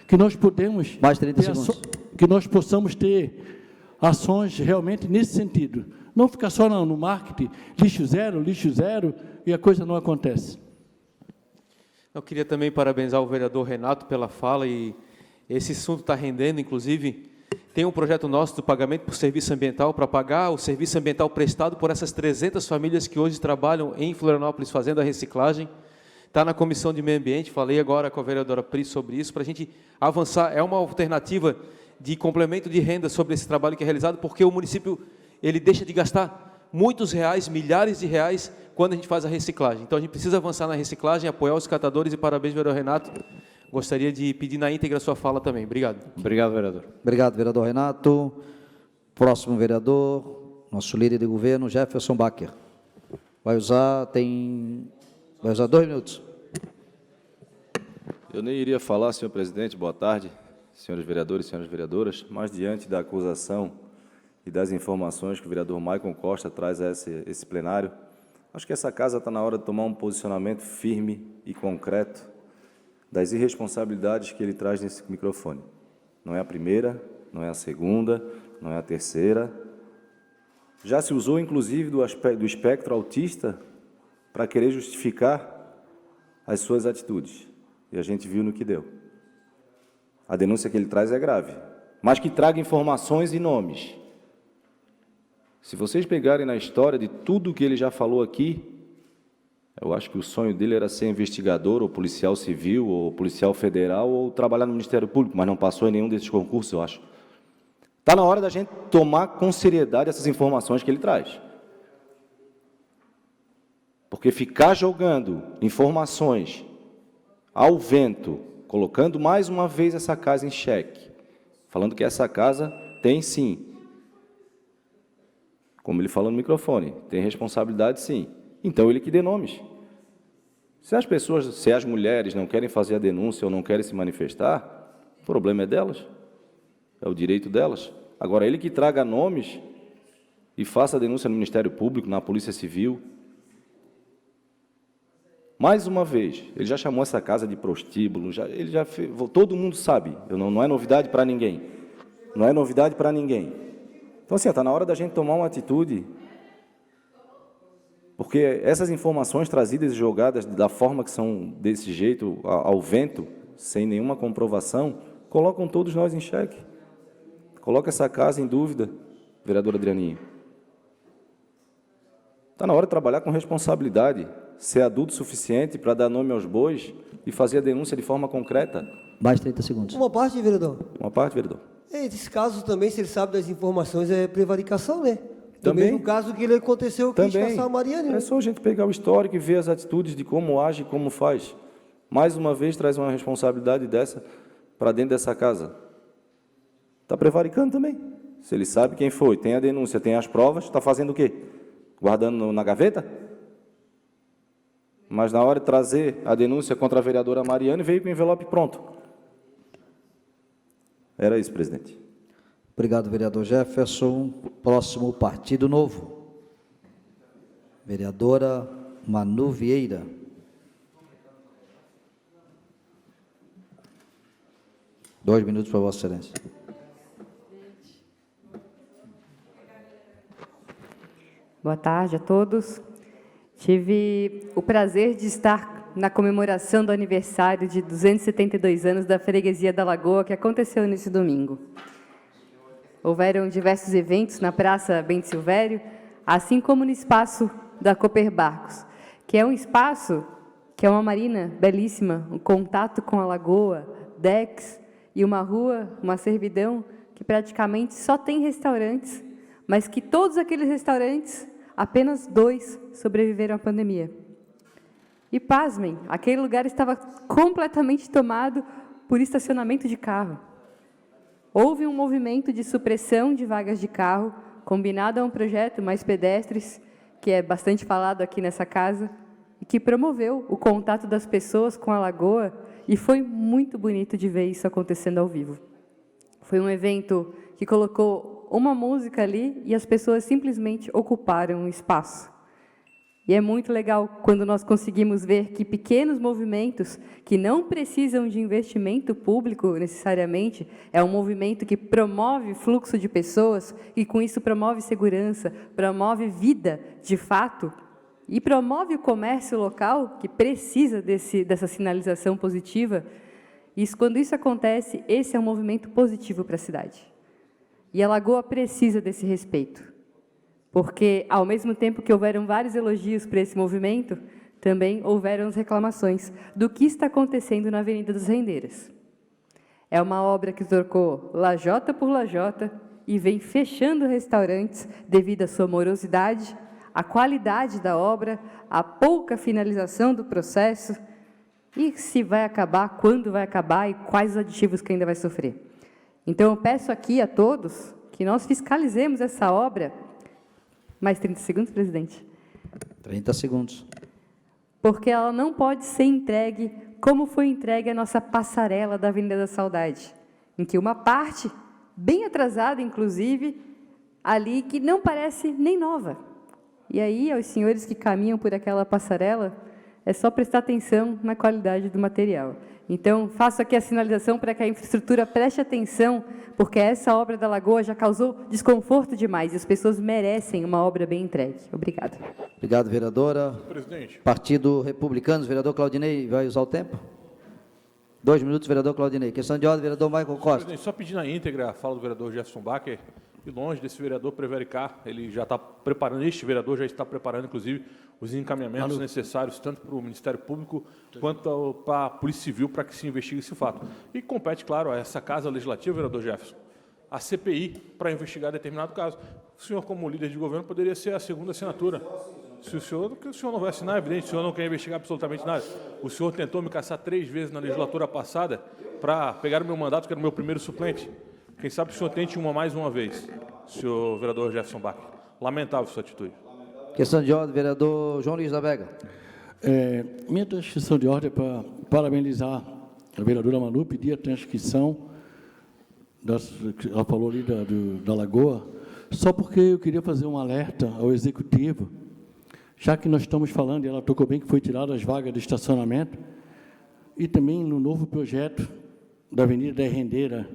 que nós podemos... Mais 30 segundos. Que nós possamos ter ações realmente nesse sentido. Não ficar só no marketing, lixo zero, e a coisa não acontece. Eu queria também parabenizar o vereador Renato pela fala, e esse assunto está rendendo, inclusive, tem um projeto nosso do pagamento por serviço ambiental, para pagar o serviço ambiental prestado por essas 300 famílias que hoje trabalham em Florianópolis fazendo a reciclagem. Está na Comissão de Meio Ambiente, falei agora com a vereadora Pri sobre isso, para a gente avançar. É uma alternativa de complemento de renda sobre esse trabalho que é realizado, porque o município ele deixa de gastar muitos reais, milhares de reais, quando a gente faz a reciclagem. Então, a gente precisa avançar na reciclagem, apoiar os catadores, e parabéns, vereador Renato. Gostaria de pedir na íntegra a sua fala também. Obrigado. Obrigado, vereador. Obrigado, vereador Renato. Próximo vereador, nosso líder de governo, Jefferson Bacher. Vai usar 2 minutos. Eu nem iria falar, senhor presidente, boa tarde, senhores vereadores e senhoras vereadoras, mas diante da acusação e das informações que o vereador Maicon Costa traz a esse plenário, acho que essa casa está na hora de tomar um posicionamento firme e concreto das irresponsabilidades que ele traz nesse microfone. Não é a primeira, não é a segunda, não é a terceira. Já se usou, inclusive, do espectro autista para querer justificar as suas atitudes. E a gente viu no que deu. A denúncia que ele traz é grave, mas que traga informações e nomes. Se vocês pegarem na história de tudo que ele já falou aqui, eu acho que o sonho dele era ser investigador, ou policial civil, ou policial federal, ou trabalhar no Ministério Público, mas não passou em nenhum desses concursos, eu acho. Está na hora da gente tomar com seriedade essas informações que ele traz. Porque ficar jogando informações ao vento, colocando mais uma vez essa casa em xeque, falando que essa casa tem sim, como ele falou no microfone, tem responsabilidade sim. Então ele que dê nomes. Se as mulheres não querem fazer a denúncia ou não querem se manifestar, o problema é delas, é o direito delas. Agora, ele que traga nomes e faça a denúncia no Ministério Público, na Polícia Civil. Mais uma vez, ele já chamou essa casa de prostíbulo, todo mundo sabe, não é novidade para ninguém. Não é novidade para ninguém. Então, assim, está na hora da gente tomar uma atitude, porque essas informações trazidas e jogadas da forma que são desse jeito, ao vento, sem nenhuma comprovação, colocam todos nós em xeque. Coloca essa casa em dúvida, vereador Adrianinho. Está na hora de trabalhar com responsabilidade, ser adulto suficiente para dar nome aos bois e fazer a denúncia de forma concreta. Mais 30 segundos. Uma parte, vereador. Uma parte, vereador. Esses casos também, se ele sabe das informações, é prevaricação, né? Também. No caso que ele aconteceu com a Mariana. É só a gente pegar o histórico e ver as atitudes de como age e como faz. Mais uma vez, traz uma responsabilidade dessa para dentro dessa casa. Está prevaricando também. Se ele sabe quem foi, tem a denúncia, tem as provas, está fazendo o quê? Guardando na gaveta? Mas na hora de trazer a denúncia contra a vereadora Mariana, veio com o envelope pronto. Era isso, presidente. Obrigado, vereador Jefferson. Próximo, Partido Novo. Vereadora Manu Vieira. Dois minutos para Vossa Excelência. Boa tarde a todos. Tive o prazer de estar na comemoração do aniversário de 272 anos da Freguesia da Lagoa, que aconteceu nesse domingo. Houveram diversos eventos na Praça Bento Silvério, assim como no espaço da Cooper Barcos, que é um espaço que é uma marina belíssima, um contato com a lagoa, decks e uma rua, uma servidão, que praticamente só tem restaurantes, mas que todos aqueles restaurantes, apenas 2 sobreviveram à pandemia. E, pasmem, aquele lugar estava completamente tomado por estacionamento de carro. Houve um movimento de supressão de vagas de carro, combinado a um projeto Mais Pedestres, que é bastante falado aqui nessa casa, e que promoveu o contato das pessoas com a lagoa e foi muito bonito de ver isso acontecendo ao vivo. Foi um evento que colocou uma música ali e as pessoas simplesmente ocuparam o espaço. E é muito legal quando nós conseguimos ver que pequenos movimentos que não precisam de investimento público necessariamente, é um movimento que promove fluxo de pessoas e com isso promove segurança, promove vida de fato e promove o comércio local que precisa dessa sinalização positiva. Quando isso acontece, esse é um movimento positivo para a cidade. E a Lagoa precisa desse respeito. Porque, ao mesmo tempo que houveram vários elogios para esse movimento, também houveram as reclamações do que está acontecendo na Avenida das Rendeiras. É uma obra que trocou lajota por lajota e vem fechando restaurantes devido à sua morosidade, à qualidade da obra, à pouca finalização do processo e se vai acabar, quando vai acabar e quais os aditivos que ainda vai sofrer. Então, eu peço aqui a todos que nós fiscalizemos essa obra. Mais 30 segundos, presidente. 30 segundos. Porque ela não pode ser entregue como foi entregue a nossa passarela da Avenida da Saudade, em que uma parte, bem atrasada, inclusive, ali, que não parece nem nova. E aí, aos senhores que caminham por aquela passarela, é só prestar atenção na qualidade do material. Então, faço aqui a sinalização para que a infraestrutura preste atenção, porque essa obra da Lagoa já causou desconforto demais e as pessoas merecem uma obra bem entregue. Obrigada. Obrigado, vereadora. Presidente. Partido Republicano, vereador Claudinei, vai usar o tempo? 2 minutos, vereador Claudinei. Questão de ordem, vereador Michael Costa. Presidente, só pedir na íntegra a fala do vereador Jefferson Bacher, e longe desse vereador prevaricar, ele já está preparando, este vereador já está preparando, inclusive, os encaminhamentos necessários, tanto para o Ministério Público, quanto para a Polícia Civil, para que se investigue esse fato. E compete, claro, a essa Casa Legislativa, vereador Jefferson, a CPI, para investigar determinado caso. O senhor, como líder de governo, poderia ser a segunda assinatura. Se o senhor não vai assinar, é evidente, o senhor não quer investigar absolutamente nada. O senhor tentou me caçar 3 vezes na legislatura passada para pegar o meu mandato, que era o meu primeiro suplente. Quem sabe o senhor tente mais uma vez, senhor vereador Jefferson Bacher. Lamentável sua atitude. Questão de ordem, vereador João Luiz da Vega. Minha transcrição de ordem é para parabenizar a vereadora Manu, pedir a transcrição, ela falou ali da Lagoa, só porque eu queria fazer um alerta ao Executivo, já que nós estamos falando, e ela tocou bem que foi tirada as vagas de estacionamento, e também no novo projeto da Avenida da Rendeira,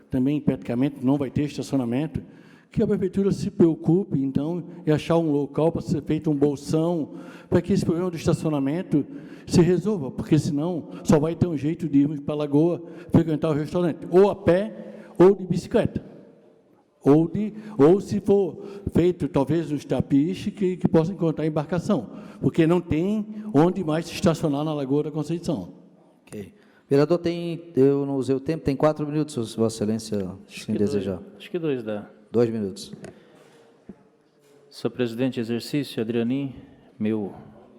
também praticamente não vai ter estacionamento, que a prefeitura se preocupe, então, em achar um local para ser feito um bolsão, para que esse problema do estacionamento se resolva, porque senão só vai ter um jeito de irmos para a Lagoa frequentar o restaurante, ou a pé, ou de bicicleta, ou se for feito, talvez, uns tapiches que possa encontrar embarcação, porque não tem onde mais se estacionar na Lagoa da Conceição. Ok. Vereador, eu não usei o tempo, tem 4 minutos, se Vossa Excelência assim desejar. Acho que 2 dá. 2 minutos. Senhor presidente de exercício, Adrianim, meu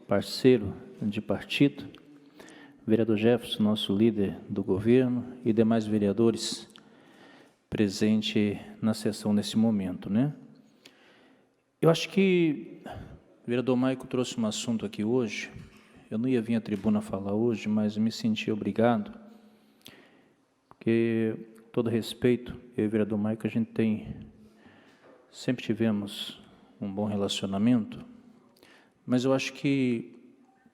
parceiro de partido, vereador Jefferson, nosso líder do governo, e demais vereadores presentes na sessão nesse momento, né? Eu acho que o vereador Maico trouxe um assunto aqui hoje. Eu não ia vir à tribuna falar hoje, mas me senti obrigado, porque, todo respeito, eu e o vereador Maico, a gente sempre tivemos um bom relacionamento, mas eu acho que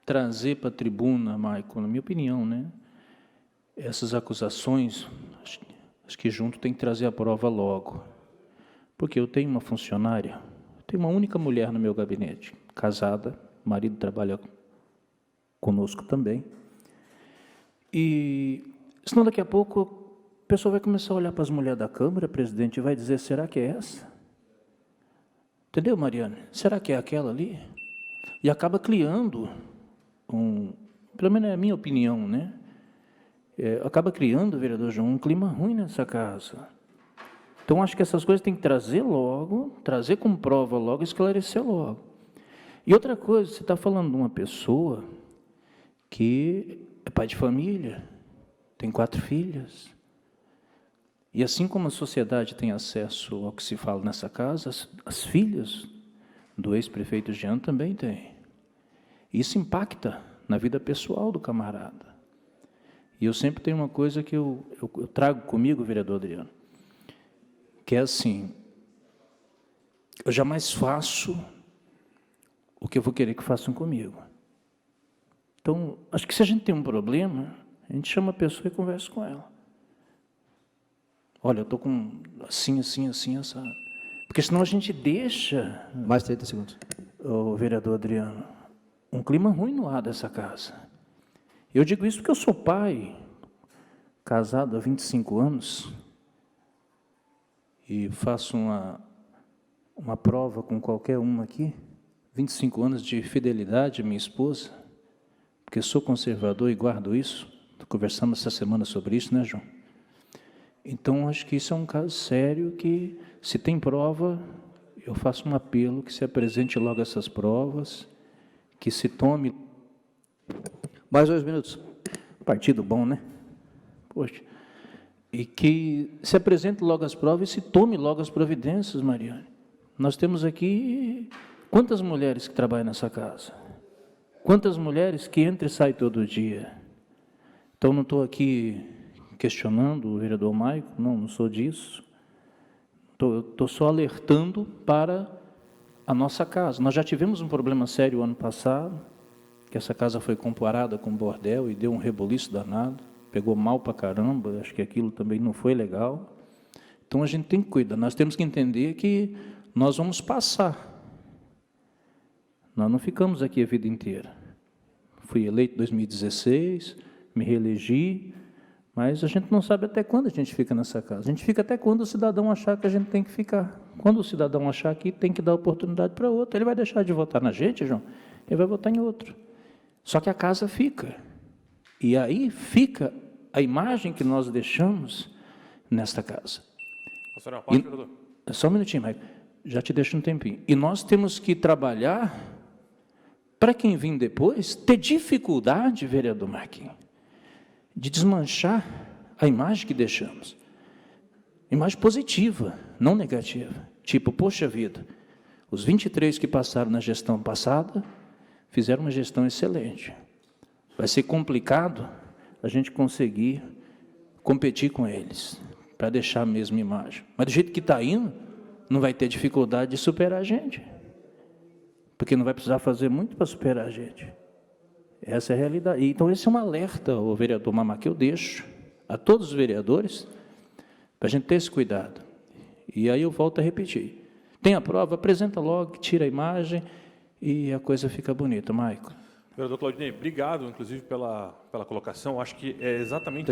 trazer para a tribuna, Maico, na minha opinião, né, essas acusações, acho que junto tem que trazer a prova logo, porque eu tenho uma funcionária, tenho uma única mulher no meu gabinete, casada, o marido trabalha conosco também, e senão daqui a pouco o pessoal vai começar a olhar para as mulheres da Câmara, presidente, e vai dizer, será que é essa? Entendeu, Mariane? Será que é aquela ali? E acaba criando pelo menos é a minha opinião, né? Acaba criando, vereador João, um clima ruim nessa casa. Então, acho que essas coisas tem que trazer logo, trazer como prova logo, esclarecer logo. E outra coisa, você está falando de uma pessoa que é pai de família, tem 4 filhas. E assim como a sociedade tem acesso ao que se fala nessa casa, as filhas do ex-prefeito Jean também têm. Isso impacta na vida pessoal do camarada. E eu sempre tenho uma coisa que eu trago comigo, vereador Adriano, que é assim, eu jamais faço o que eu vou querer que façam comigo. Então, acho que se a gente tem um problema, a gente chama a pessoa e conversa com ela. Olha, eu estou com assim, assado. Porque senão a gente deixa... Mais 30 segundos. O vereador Adriano, um clima ruim no ar dessa casa. Eu digo isso porque eu sou pai, casado há 25 anos, e faço uma prova com qualquer uma aqui, 25 anos de fidelidade à minha esposa, porque sou conservador e guardo isso. Conversamos essa semana sobre isso, né, João? Então, acho que isso é um caso sério que, se tem prova, eu faço um apelo que se apresente logo essas provas, que se tome... Mais 2 minutos. Partido bom, né? Poxa. E que se apresente logo as provas e se tome logo as providências, Mariane. Nós temos aqui quantas mulheres que trabalham nessa casa? Quantas mulheres que entram e saem todo dia? Então, não estou aqui questionando o vereador Maico, não sou disso. Estou só alertando para a nossa casa. Nós já tivemos um problema sério ano passado, que essa casa foi comparada com um bordel e deu um reboliço danado, pegou mal para caramba, acho que aquilo também não foi legal. Então, a gente tem que cuidar, nós temos que entender que nós vamos passar. Nós não ficamos aqui a vida inteira. Fui eleito em 2016, me reelegi, mas a gente não sabe até quando a gente fica nessa casa. A gente fica até quando o cidadão achar que a gente tem que ficar. Quando o cidadão achar que tem que dar oportunidade para outro, ele vai deixar de votar na gente, João, ele vai votar em outro. Só que a casa fica. E aí fica a imagem que nós deixamos nesta casa. Só um minutinho, Mike. Já te deixo um tempinho. E nós temos que trabalhar para quem vir depois ter dificuldade, vereador Marquinhos, de desmanchar a imagem que deixamos. Imagem positiva, não negativa. Tipo, poxa vida, os 23 que passaram na gestão passada fizeram uma gestão excelente. Vai ser complicado a gente conseguir competir com eles, para deixar a mesma imagem. Mas do jeito que está indo, não vai ter dificuldade de superar a gente. Porque não vai precisar fazer muito para superar a gente. Essa é a realidade. Então, esse é um alerta, o vereador Mamá, que eu deixo a todos os vereadores, para a gente ter esse cuidado. E aí eu volto a repetir. Tem a prova, apresenta logo, tira a imagem e a coisa fica bonita. Maico. Vereador Claudinei, obrigado, inclusive, pela colocação. Acho que é exatamente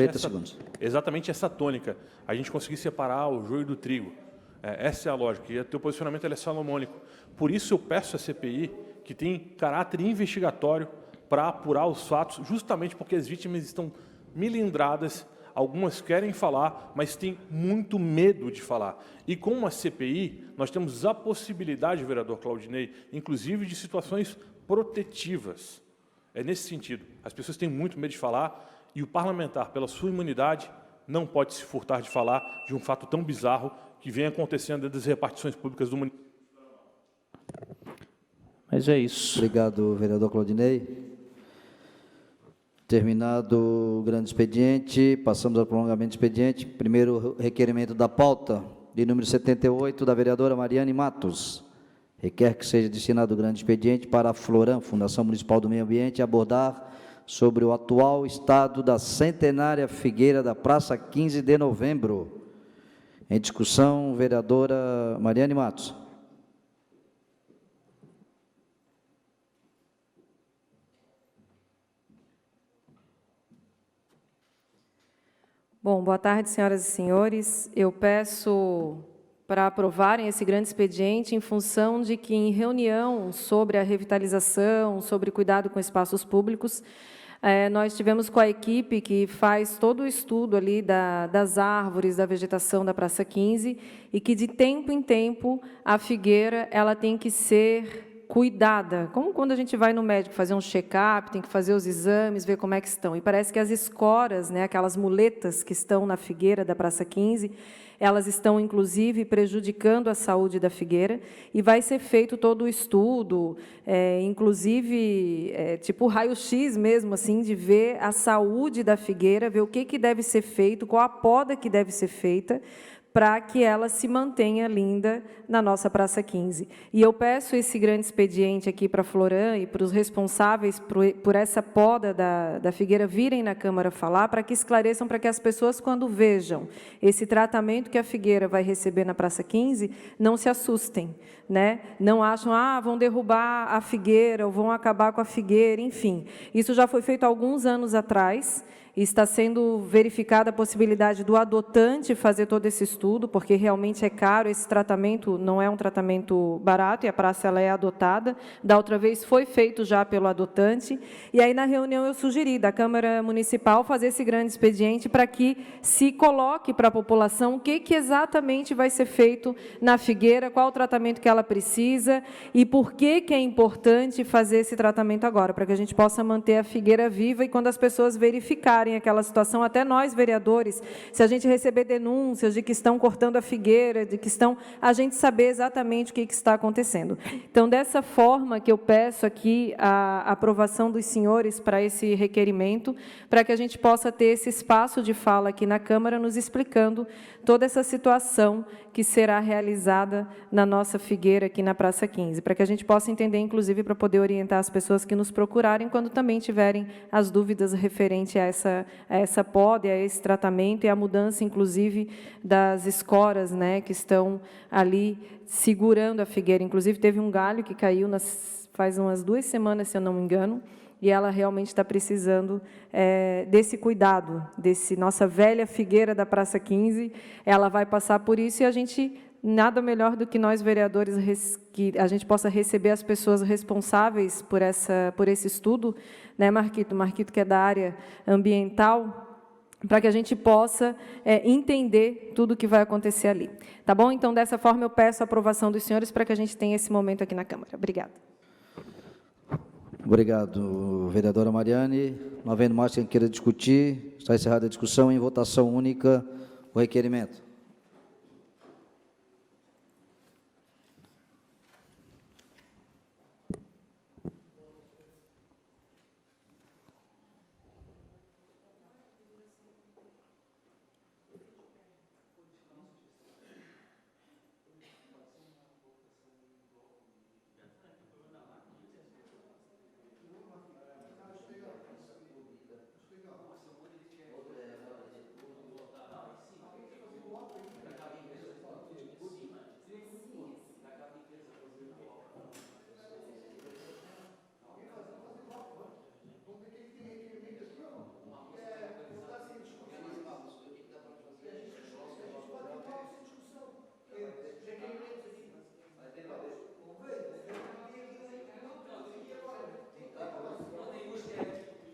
essa tônica. A gente conseguir separar o joio do trigo. Essa é a lógica. E o teu posicionamento ele é salomônico. Por isso eu peço à CPI, que tem caráter investigatório, para apurar os fatos, justamente porque as vítimas estão milindradas, algumas querem falar, mas têm muito medo de falar. E com uma CPI, nós temos a possibilidade, vereador Claudinei, inclusive de situações protetivas. É nesse sentido. As pessoas têm muito medo de falar e o parlamentar, pela sua imunidade, não pode se furtar de falar de um fato tão bizarro que vem acontecendo dentro das repartições públicas do município. Mas é isso. Obrigado, vereador Claudinei. Terminado o grande expediente, passamos ao prolongamento do expediente. Primeiro requerimento da pauta, de número 78, da vereadora Mariane Matos. Requer que seja destinado o grande expediente para a Floram, Fundação Municipal do Meio Ambiente, abordar sobre o atual estado da centenária figueira da Praça 15 de Novembro. Em discussão, vereadora Mariane Matos. Bom, boa tarde, senhoras e senhores. Eu peço para aprovarem esse grande expediente em função de que, em reunião sobre a revitalização, sobre cuidado com espaços públicos, nós tivemos com a equipe que faz todo o estudo ali das árvores, da vegetação da Praça 15, e que, de tempo em tempo, a figueira ela tem que ser cuidada, como quando a gente vai no médico fazer um check-up, tem que fazer os exames, ver como é que estão. E parece que as escoras, né, aquelas muletas que estão na figueira da Praça 15, elas estão, inclusive, prejudicando a saúde da figueira, e vai ser feito todo o estudo, inclusive, tipo raio-x mesmo, assim, de ver a saúde da figueira, ver o que deve ser feito, qual a poda que deve ser feita, para que ela se mantenha linda na nossa Praça 15. E eu peço esse grande expediente aqui para a Floran e para os responsáveis por essa poda da figueira virem na Câmara falar, para que esclareçam, para que as pessoas, quando vejam esse tratamento que a figueira vai receber na Praça 15, não se assustem, né? Não acham, vão derrubar a figueira ou vão acabar com a figueira, enfim. Isso já foi feito há alguns anos atrás, e está sendo verificada a possibilidade do adotante fazer todo esse estudo, porque realmente é caro, esse tratamento não é um tratamento barato, e a praça ela é adotada. Da outra vez foi feito já pelo adotante, e aí na reunião eu sugeri da Câmara Municipal fazer esse grande expediente para que se coloque para a população o que exatamente vai ser feito na figueira, qual o tratamento que ela precisa, e por que é importante fazer esse tratamento agora, para que a gente possa manter a figueira viva, e quando as pessoas verificarem aquela situação, até nós, vereadores, se a gente receber denúncias de que estão cortando a figueira, de que estão, a gente saber exatamente o que está acontecendo. Então, dessa forma que eu peço aqui a aprovação dos senhores para esse requerimento, para que a gente possa ter esse espaço de fala aqui na Câmara, nos explicando toda essa situação que será realizada na nossa figueira aqui na Praça 15, para que a gente possa entender, inclusive, para poder orientar as pessoas que nos procurarem quando também tiverem as dúvidas referentes a essa poda, a esse tratamento e a mudança, inclusive, das escoras, né, que estão ali segurando a figueira. Inclusive, teve um galho que caiu faz umas 2 semanas, se eu não me engano, e ela realmente está precisando desse cuidado, desse nossa velha figueira da Praça 15, ela vai passar por isso, e a gente, nada melhor do que nós, vereadores, que a gente possa receber as pessoas responsáveis por esse estudo, né, Marquito? Marquito, que é da área ambiental, para que a gente possa entender tudo o que vai acontecer ali. Tá bom? Então, dessa forma, eu peço a aprovação dos senhores para que a gente tenha esse momento aqui na Câmara. Obrigada. Obrigado, vereadora Mariane. Não havendo mais quem queira discutir, está encerrada a discussão. Em votação única, o requerimento.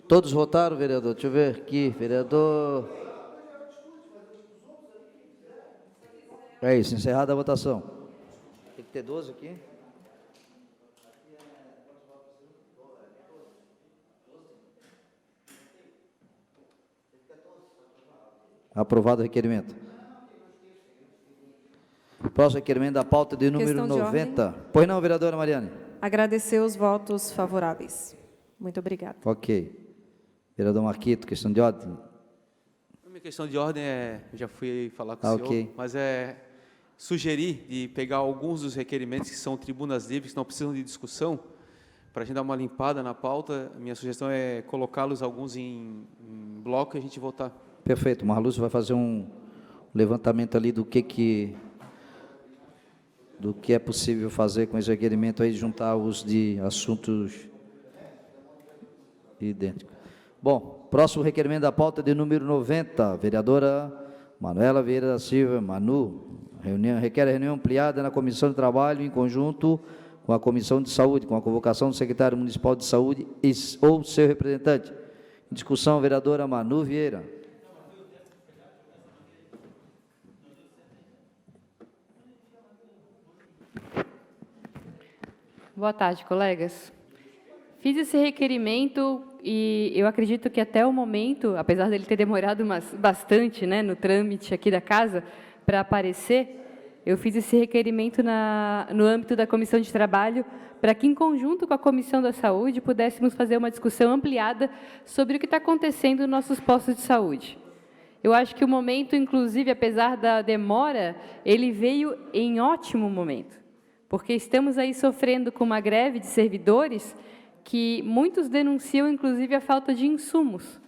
Todos votaram, vereador? Deixa eu ver aqui, vereador. É isso, encerrada a votação. Tem que ter 12 aqui. Aprovado o requerimento. Próximo requerimento da pauta de número 90. Pois não, vereadora Mariane? Agradecer os votos favoráveis. Muito obrigada. Ok. Vereador Marquito, questão de ordem. A minha questão de ordem eu já fui falar com o senhor, ok. mas sugerir de pegar alguns dos requerimentos que são tribunas livres, que não precisam de discussão, para a gente dar uma limpada na pauta. A minha sugestão é colocá-los alguns em bloco e a gente votar. Perfeito. O Marlúcio vai fazer um levantamento ali do que é possível fazer com esse requerimento aí, juntar os de assuntos idênticos. Bom, próximo requerimento da pauta de número 90, vereadora Manuela Vieira da Silva, Manu, requer a reunião ampliada na Comissão de Trabalho, em conjunto com a Comissão de Saúde, com a convocação do secretário municipal de Saúde ou seu representante. Em discussão, vereadora Manu Vieira. Boa tarde, colegas. Fiz esse requerimento e eu acredito que até o momento, apesar dele ter demorado bastante, né, no trâmite aqui da casa para aparecer, eu fiz esse requerimento no âmbito da Comissão de Trabalho para que, em conjunto com a Comissão da Saúde, pudéssemos fazer uma discussão ampliada sobre o que está acontecendo nos nossos postos de saúde. Eu acho que o momento, inclusive, apesar da demora, ele veio em ótimo momento, porque estamos aí sofrendo com uma greve de servidores que muitos denunciam, inclusive, a falta de insumos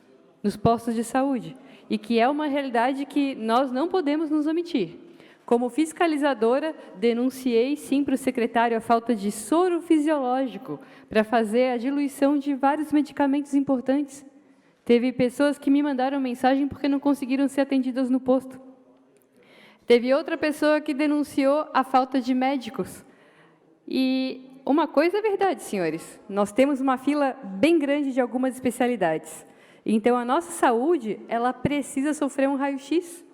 nos postos de saúde, e que é uma realidade que nós não podemos nos omitir. Como fiscalizadora, denunciei, sim, para o secretário a falta de soro fisiológico para fazer a diluição de vários medicamentos importantes. Teve pessoas que me mandaram mensagem porque não conseguiram ser atendidas no posto. Teve outra pessoa que denunciou a falta de médicos. E uma coisa é verdade, senhores, nós temos uma fila bem grande de algumas especialidades. Então, a nossa saúde, ela precisa sofrer um raio-x.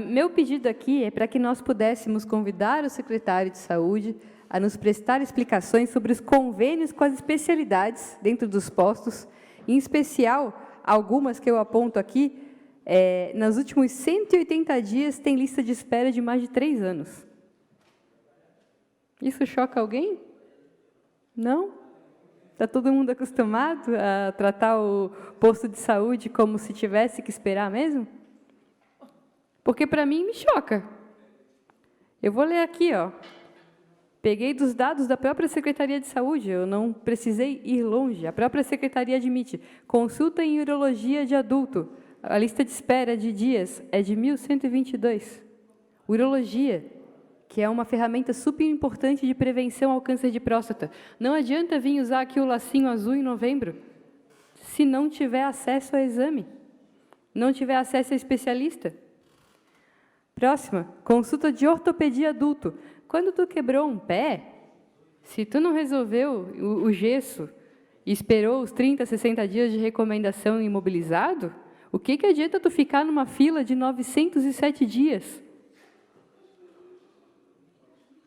Meu pedido aqui é para que nós pudéssemos convidar o secretário de Saúde a nos prestar explicações sobre os convênios com as especialidades dentro dos postos, em especial, algumas que eu aponto aqui, nos últimos 180 dias tem lista de espera de mais de 3 anos. Isso choca alguém? Não? Está todo mundo acostumado a tratar o posto de saúde como se tivesse que esperar mesmo? Porque, para mim, me choca. Eu vou ler aqui, ó. Peguei dos dados da própria Secretaria de Saúde, eu não precisei ir longe. A própria Secretaria admite. Consulta em urologia de adulto. A lista de espera de dias é de 1.122. Urologia, que é uma ferramenta super importante de prevenção ao câncer de próstata. Não adianta vir usar aqui o lacinho azul em novembro, se não tiver acesso ao exame, não tiver acesso a especialista. Próxima, consulta de ortopedia adulto. Quando tu quebrou um pé, se tu não resolveu o gesso e esperou os 30, 60 dias de recomendação imobilizado, o que adianta tu ficar numa fila de 907 dias?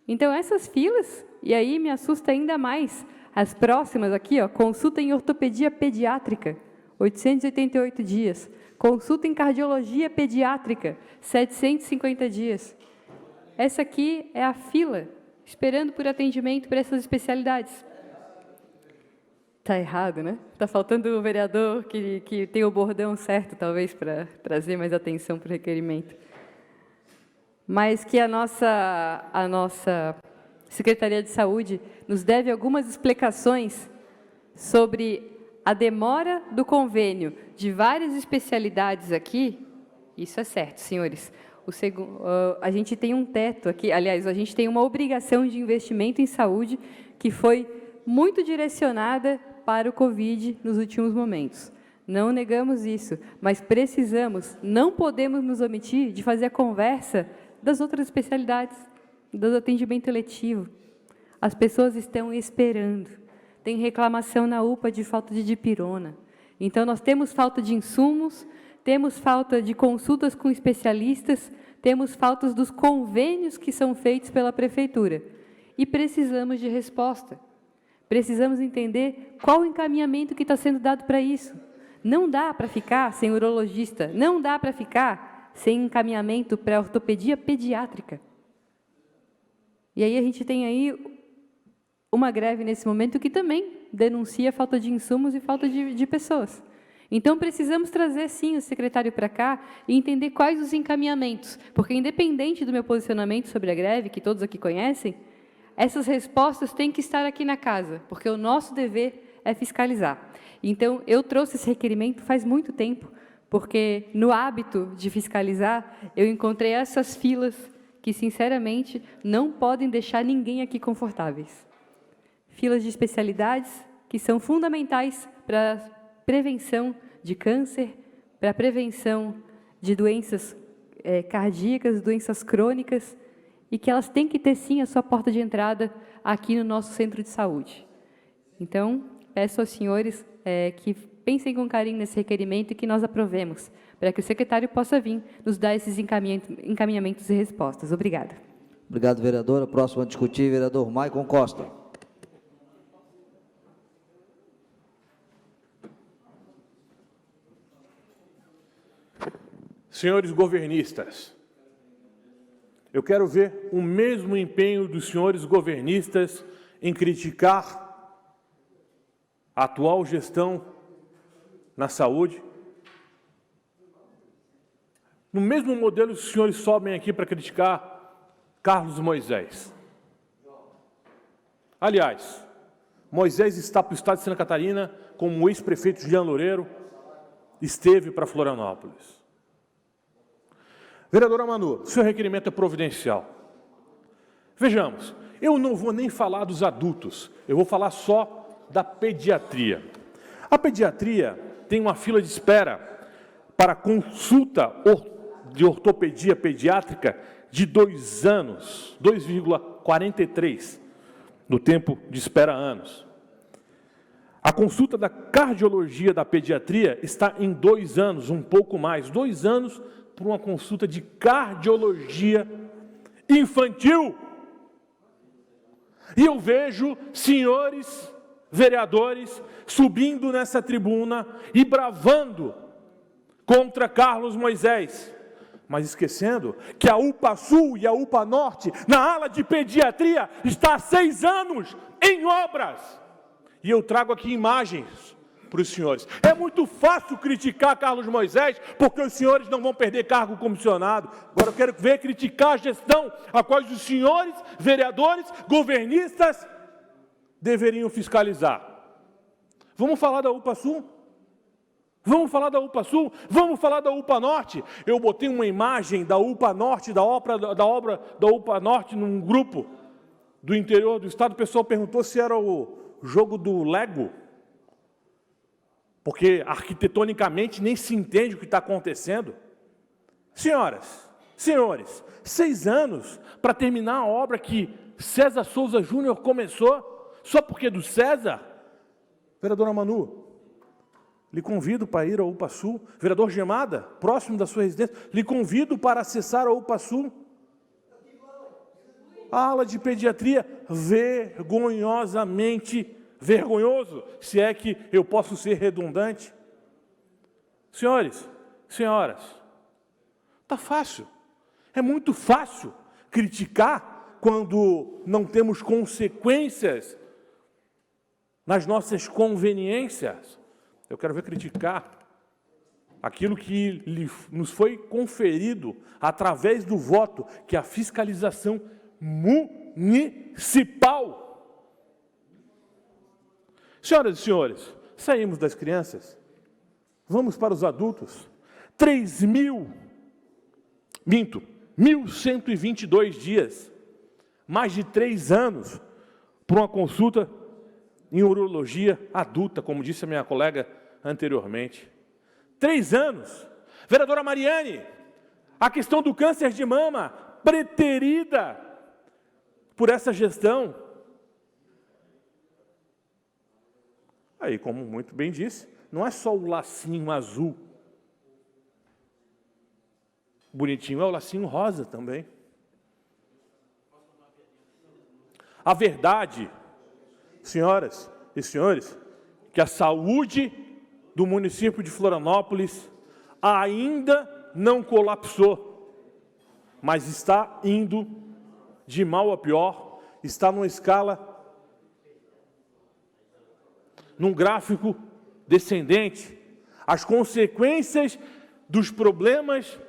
Então, essas filas, e aí me assusta ainda mais, as próximas aqui, ó, consulta em ortopedia pediátrica, 888 dias. Consulta em cardiologia pediátrica, 750 dias. Essa aqui é a fila, esperando por atendimento para essas especialidades. Está errado, né? Está faltando o vereador que tem o bordão certo, talvez, para trazer mais atenção para o requerimento. Mas que a nossa Secretaria de Saúde nos deve algumas explicações sobre a demora do convênio de várias especialidades aqui. Isso é certo, senhores. A gente tem um teto aqui, aliás, a gente tem uma obrigação de investimento em saúde que foi muito direcionada para o Covid nos últimos momentos. Não negamos isso, mas precisamos, não podemos nos omitir de fazer a conversa das outras especialidades, do atendimento eletivo. As pessoas estão esperando. Tem reclamação na UPA de falta de dipirona. Então, nós temos falta de insumos, temos falta de consultas com especialistas, temos faltas dos convênios que são feitos pela Prefeitura. E precisamos de resposta. Precisamos entender qual o encaminhamento que está sendo dado para isso. Não dá para ficar sem urologista, não dá para ficar sem encaminhamento para ortopedia pediátrica. E aí a gente tem aí uma greve nesse momento que também denuncia falta de insumos e falta de pessoas. Então, precisamos trazer, sim, o secretário para cá e entender quais os encaminhamentos, porque, independente do meu posicionamento sobre a greve, que todos aqui conhecem, essas respostas têm que estar aqui na casa, porque o nosso dever é fiscalizar. Então, eu trouxe esse requerimento faz muito tempo, porque, no hábito de fiscalizar, eu encontrei essas filas que, sinceramente, não podem deixar ninguém aqui confortáveis. Filas de especialidades que são fundamentais para a prevenção de câncer, para a prevenção de doenças cardíacas, doenças crônicas, e que elas têm que ter, sim, a sua porta de entrada aqui no nosso centro de saúde. Então, peço aos senhores que pensem com carinho nesse requerimento e que nós aprovemos, para que o secretário possa vir nos dar esses encaminhamentos e respostas. Obrigada. Obrigado, vereadora. Próximo a discutir, vereador Maicon Costa. senhores governistas, eu quero ver o mesmo empenho dos senhores governistas em criticar a atual gestão na saúde. No mesmo modelo, os senhores sobem aqui para criticar Carlos Moisés. Aliás, Moisés está para o estado de Santa Catarina, como o ex-prefeito Jean Loureiro esteve para Florianópolis. Vereadora Manu, seu requerimento é providencial. Vejamos, eu não vou nem falar dos adultos, eu vou falar só da pediatria. A pediatria tem uma fila de espera para consulta de ortopedia pediátrica de 2 anos, 2,43 no tempo de espera anos. A consulta da cardiologia da pediatria está em 2 anos, um pouco mais, 2 anos por uma consulta de cardiologia infantil. E eu vejo senhores vereadores subindo nessa tribuna e bravando contra Carlos Moisés, mas esquecendo que a UPA Sul e a UPA Norte, na ala de pediatria, está há 6 anos em obras. E eu trago aqui imagens para os senhores. É muito fácil criticar Carlos Moisés, porque os senhores não vão perder cargo comissionado. Agora eu quero ver criticar a gestão a qual os senhores vereadores, governistas, deveriam fiscalizar. Vamos falar da UPA Sul? Vamos falar da UPA Sul? Vamos falar da UPA Norte? Eu botei uma imagem da UPA Norte, da obra da UPA Norte num grupo do interior do estado. O pessoal perguntou se era o jogo do Lego, porque arquitetonicamente nem se entende o que está acontecendo. Senhoras, senhores, 6 anos para terminar a obra que César Souza Júnior começou, só porque é do César? Vereadora Manu, lhe convido para ir ao UPA Sul. Vereador Gemada, próximo da sua residência, lhe convido para acessar a UPA Sul. A ala de pediatria, vergonhosamente vergonhoso, se é que eu posso ser redundante. Senhores, senhoras, está fácil. É muito fácil criticar quando não temos consequências nas nossas conveniências. Eu quero ver criticar aquilo que nos foi conferido através do voto, que é a fiscalização municipal. Senhoras e senhores, saímos das crianças, vamos para os adultos. 1.122 dias, mais de 3 anos, para uma consulta em urologia adulta, como disse a minha colega anteriormente. 3 anos. Vereadora Mariane, a questão do câncer de mama, preterida por essa gestão. Aí, como muito bem disse, não é só o lacinho azul bonitinho, é o lacinho rosa também. A verdade, senhoras e senhores, que a saúde do município de Florianópolis ainda não colapsou, mas está indo de mal a pior, está numa escala, num gráfico descendente. As consequências dos problemas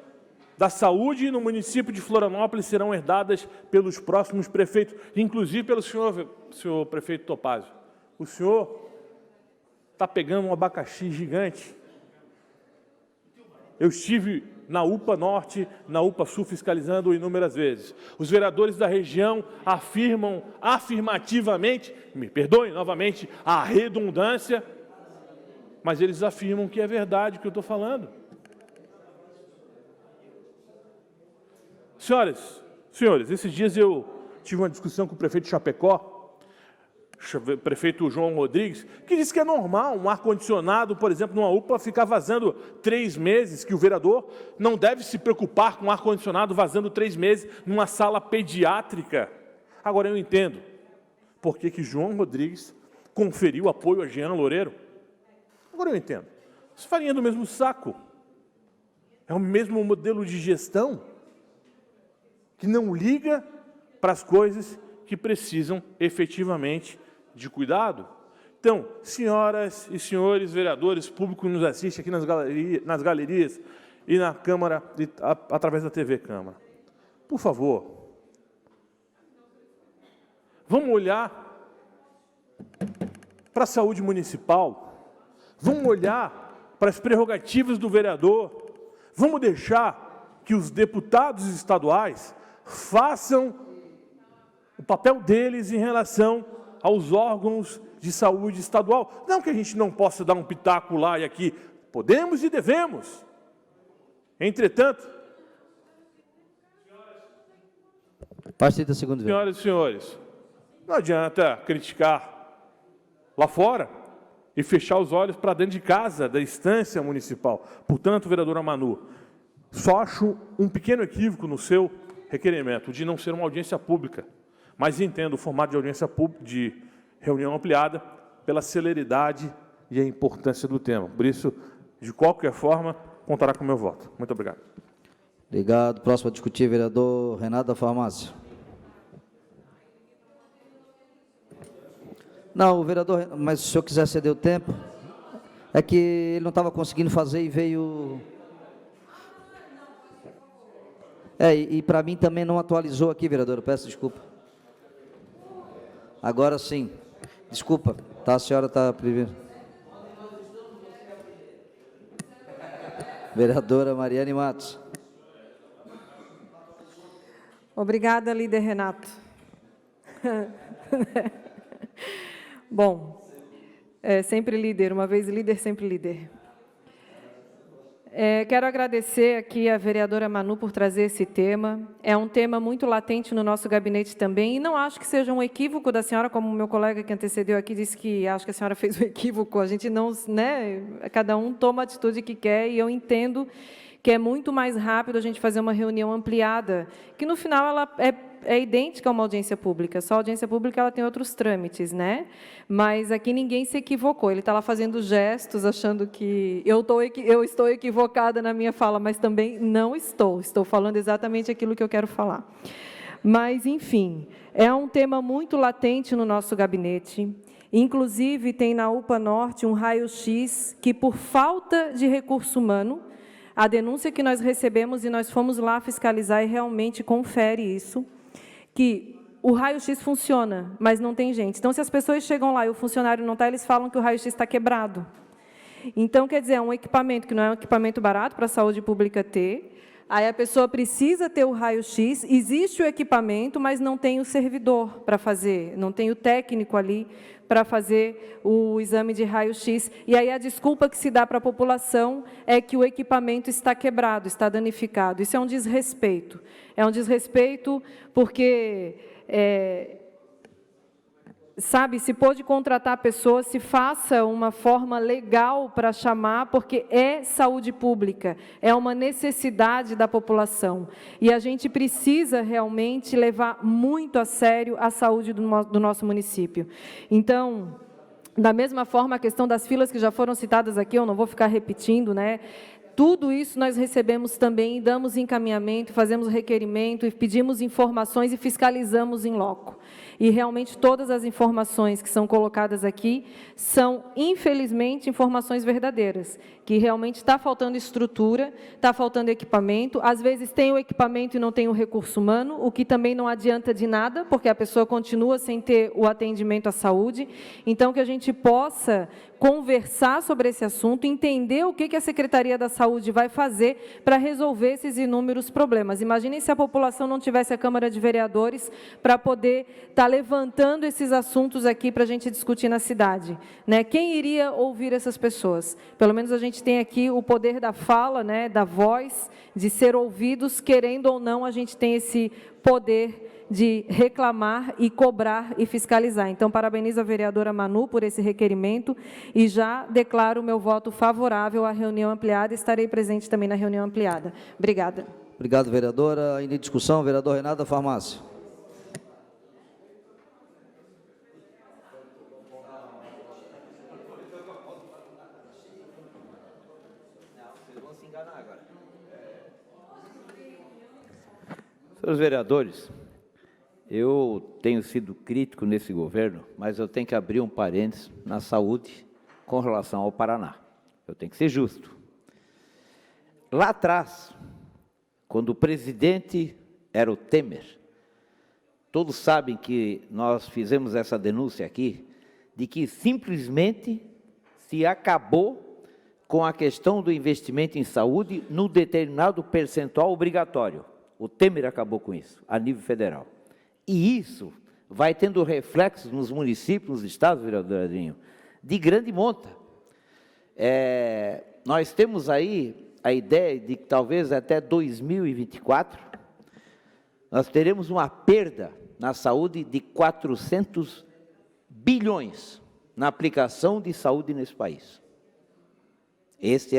da saúde no município de Florianópolis serão herdadas pelos próximos prefeitos, inclusive pelo senhor prefeito Topázio. O senhor está pegando um abacaxi gigante. Eu estive na UPA Norte, na UPA Sul, fiscalizando inúmeras vezes. Os vereadores da região afirmam afirmativamente, me perdoem novamente a redundância, mas eles afirmam que é verdade o que eu estou falando. Senhores, esses dias eu tive uma discussão com o prefeito de Chapecó, prefeito João Rodrigues, que disse que é normal um ar-condicionado, por exemplo, numa UPA, ficar vazando 3 meses, que o vereador não deve se preocupar com um ar-condicionado vazando 3 meses numa sala pediátrica. Agora eu entendo por que João Rodrigues conferiu apoio a Jean Loureiro. Agora eu entendo. Isso farinha do mesmo saco. É o mesmo modelo de gestão que não liga para as coisas que precisam efetivamente de cuidado. Então, senhoras e senhores vereadores, público que nos assiste aqui nas galerias e na Câmara, através da TV Câmara, por favor, vamos olhar para a saúde municipal, vamos olhar para as prerrogativas do vereador, vamos deixar que os deputados estaduais façam o papel deles em relação aos órgãos de saúde estadual. Não que a gente não possa dar um pitaco lá e aqui, podemos e devemos. Entretanto, Partido da segunda vez. senhoras e senhores, não adianta criticar lá fora e fechar os olhos para dentro de casa da instância municipal. Portanto, vereadora Manu, só acho um pequeno equívoco no seu requerimento de não ser uma audiência pública, mas entendo o formato de audiência pública, de reunião ampliada, pela celeridade e a importância do tema. Por isso, de qualquer forma, contará com o meu voto. Muito obrigado. Obrigado. Próximo a discutir, vereador Renato da Farmácia. Não, o vereador, mas se o senhor quiser ceder o tempo, é que ele não estava conseguindo fazer e veio... e para mim também não atualizou aqui, vereador, eu peço desculpa. Agora sim. Desculpa, tá, a senhora está prevendo. Vereadora Mariane Matos. Obrigada, líder Renato. Bom, sempre líder, uma vez líder, sempre líder. Quero agradecer aqui a vereadora Manu por trazer esse tema. É um tema muito latente no nosso gabinete também, e não acho que seja um equívoco da senhora, como o meu colega que antecedeu aqui disse que acho que a senhora fez um equívoco. A gente não, né, cada um toma a atitude que quer, e eu entendo que é muito mais rápido a gente fazer uma reunião ampliada, que no final ela é idêntica a uma audiência pública, só a audiência pública ela tem outros trâmites, né? Mas aqui ninguém se equivocou, ele está lá fazendo gestos, achando que eu estou equivocada na minha fala, mas também não estou falando exatamente aquilo que eu quero falar. Mas, enfim, é um tema muito latente no nosso gabinete, inclusive tem na UPA Norte um raio-x que, por falta de recurso humano, a denúncia que nós recebemos, e nós fomos lá fiscalizar e realmente confere isso, que o raio-x funciona, mas não tem gente. Então, se as pessoas chegam lá e o funcionário não está, eles falam que o raio-x está quebrado. Então, quer dizer, é um equipamento que não é um equipamento barato para a saúde pública ter, aí a pessoa precisa ter o raio-x, existe o equipamento, mas não tem o servidor para fazer, não tem o técnico ali para fazer o exame de raio-x. E aí a desculpa que se dá para a população é que o equipamento está quebrado, está danificado. Isso é um desrespeito. É um desrespeito porque, sabe, se pode contratar pessoas, se faça uma forma legal para chamar, porque é saúde pública, é uma necessidade da população. E a gente precisa realmente levar muito a sério a saúde do nosso município. Então, da mesma forma, a questão das filas que já foram citadas aqui, eu não vou ficar repetindo, né? Tudo isso nós recebemos também, damos encaminhamento, fazemos requerimento, e pedimos informações e fiscalizamos em loco. E realmente todas as informações que são colocadas aqui são, infelizmente, informações verdadeiras, que realmente está faltando estrutura, está faltando equipamento, às vezes tem o equipamento e não tem o recurso humano, o que também não adianta de nada, porque a pessoa continua sem ter o atendimento à saúde. Então, que a gente possa conversar sobre esse assunto, entender o que a Secretaria da Saúde vai fazer para resolver esses inúmeros problemas. Imaginem se a população não tivesse a Câmara de Vereadores para poder estar levantando esses assuntos aqui para a gente discutir na cidade, né? Quem iria ouvir essas pessoas? Pelo menos a gente tem aqui o poder da fala, né, da voz, de ser ouvidos, querendo ou não, a gente tem esse poder de reclamar e cobrar e fiscalizar. Então, parabenizo a vereadora Manu por esse requerimento e já declaro o meu voto favorável à reunião ampliada e estarei presente também na reunião ampliada. Obrigada. Obrigado, vereadora. Ainda em discussão, vereador Renato da Farmácia. Senhores vereadores, eu tenho sido crítico nesse governo, mas eu tenho que abrir um parênteses na saúde com relação ao Paraná. Eu tenho que ser justo. Lá atrás, quando o presidente era o Temer, todos sabem que nós fizemos essa denúncia aqui, de que simplesmente se acabou com a questão do investimento em saúde no determinado percentual obrigatório. O Temer acabou com isso, a nível federal. E isso vai tendo reflexos nos municípios, nos estados, vereador Adrinho, de grande monta. Nós temos aí a ideia de que talvez até 2024, nós teremos uma perda na saúde de 400 bilhões na aplicação de saúde nesse país. Esse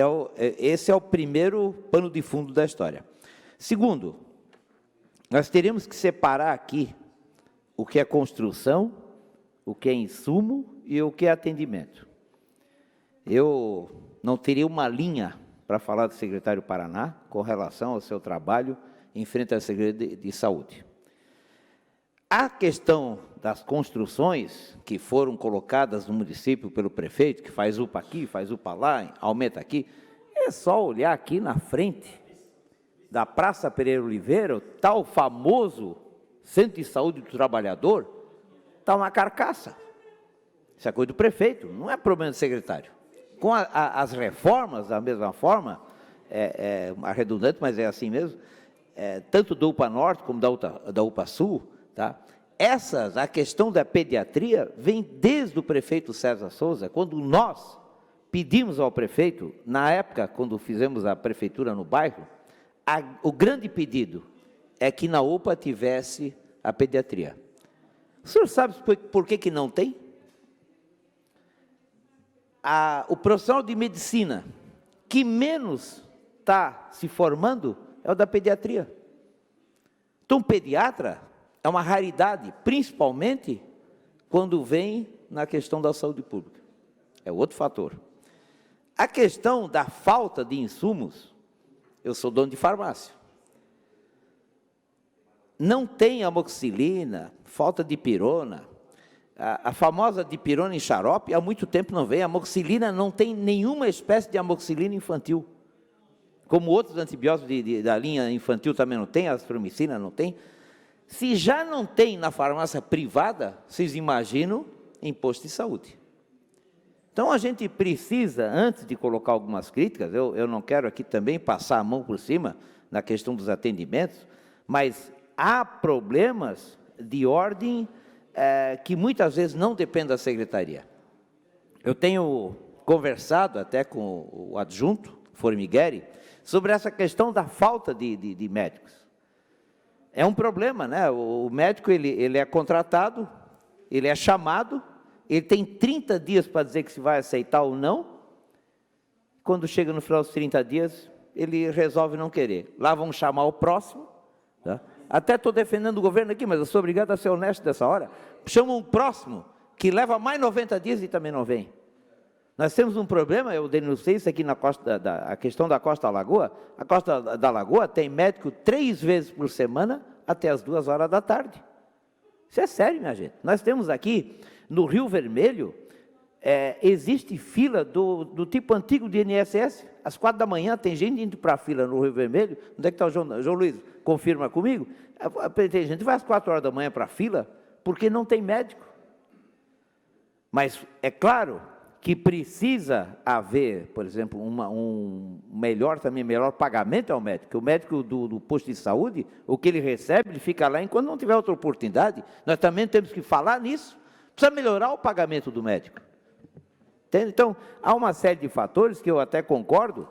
é o primeiro pano de fundo da história. Segundo, nós teremos que separar aqui o que é construção, o que é insumo e o que é atendimento. Eu não teria uma linha para falar do secretário Paraná com relação ao seu trabalho em frente à Secretaria de Saúde. A questão das construções que foram colocadas no município pelo prefeito, que faz UPA aqui, faz UPA lá, aumenta aqui, é só olhar aqui na frente da Praça Pereira Oliveira, o tal famoso Centro de Saúde do Trabalhador, está uma carcaça. Isso é coisa do prefeito, não é problema do secretário. Com as reformas, da mesma forma, redundante, mas é assim mesmo, tanto do UPA Norte como da UPA Sul, tá? A questão da pediatria vem desde o prefeito César Souza, quando nós pedimos ao prefeito, na época, quando fizemos a prefeitura no bairro, o grande pedido é que na UPA tivesse a pediatria. O senhor sabe por que não tem? O profissional de medicina que menos está se formando é o da pediatria. Então, o pediatra é uma raridade, principalmente quando vem na questão da saúde pública. É outro fator. A questão da falta de insumos, eu sou dono de farmácia. Não tem amoxicilina, falta de pirona. A famosa dipirona em xarope, há muito tempo não vem. A amoxicilina não tem nenhuma espécie de amoxicilina infantil. Como outros antibióticos da linha infantil também não tem, a azitromicina não tem. Se já não tem na farmácia privada, vocês imaginam em posto de saúde. Então, a gente precisa, antes de colocar algumas críticas, eu não quero aqui também passar a mão por cima na questão dos atendimentos, mas há problemas de ordem que muitas vezes não dependem da secretaria. Eu tenho conversado até com o adjunto, Formigueri, sobre essa questão da falta de médicos. É um problema, né? O médico ele é contratado, ele é chamado, ele tem 30 dias para dizer que se vai aceitar ou não. Quando chega no final dos 30 dias, ele resolve não querer. Lá vão chamar o próximo. Tá? Até estou defendendo o governo aqui, mas eu sou obrigado a ser honesto dessa hora. Chamam um próximo, que leva mais 90 dias e também não vem. Nós temos um problema, eu denunciei isso aqui na costa a questão da Costa da Lagoa. A Costa da Lagoa tem médico 3 vezes por semana até as 2 horas da tarde. Isso é sério, minha gente. Nós temos aqui, no Rio Vermelho, existe fila do tipo antigo de INSS. Às 4 da manhã tem gente indo para a fila no Rio Vermelho. Onde é que está o João Luiz? Confirma comigo. Tem gente que vai às 4 horas da manhã para a fila porque não tem médico. Mas é claro que precisa haver, por exemplo, um melhor pagamento ao médico. O médico do posto de saúde, o que ele recebe, ele fica lá enquanto não tiver outra oportunidade. Nós também temos que falar nisso. Precisa melhorar o pagamento do médico. Entende? Então, há uma série de fatores que eu até concordo.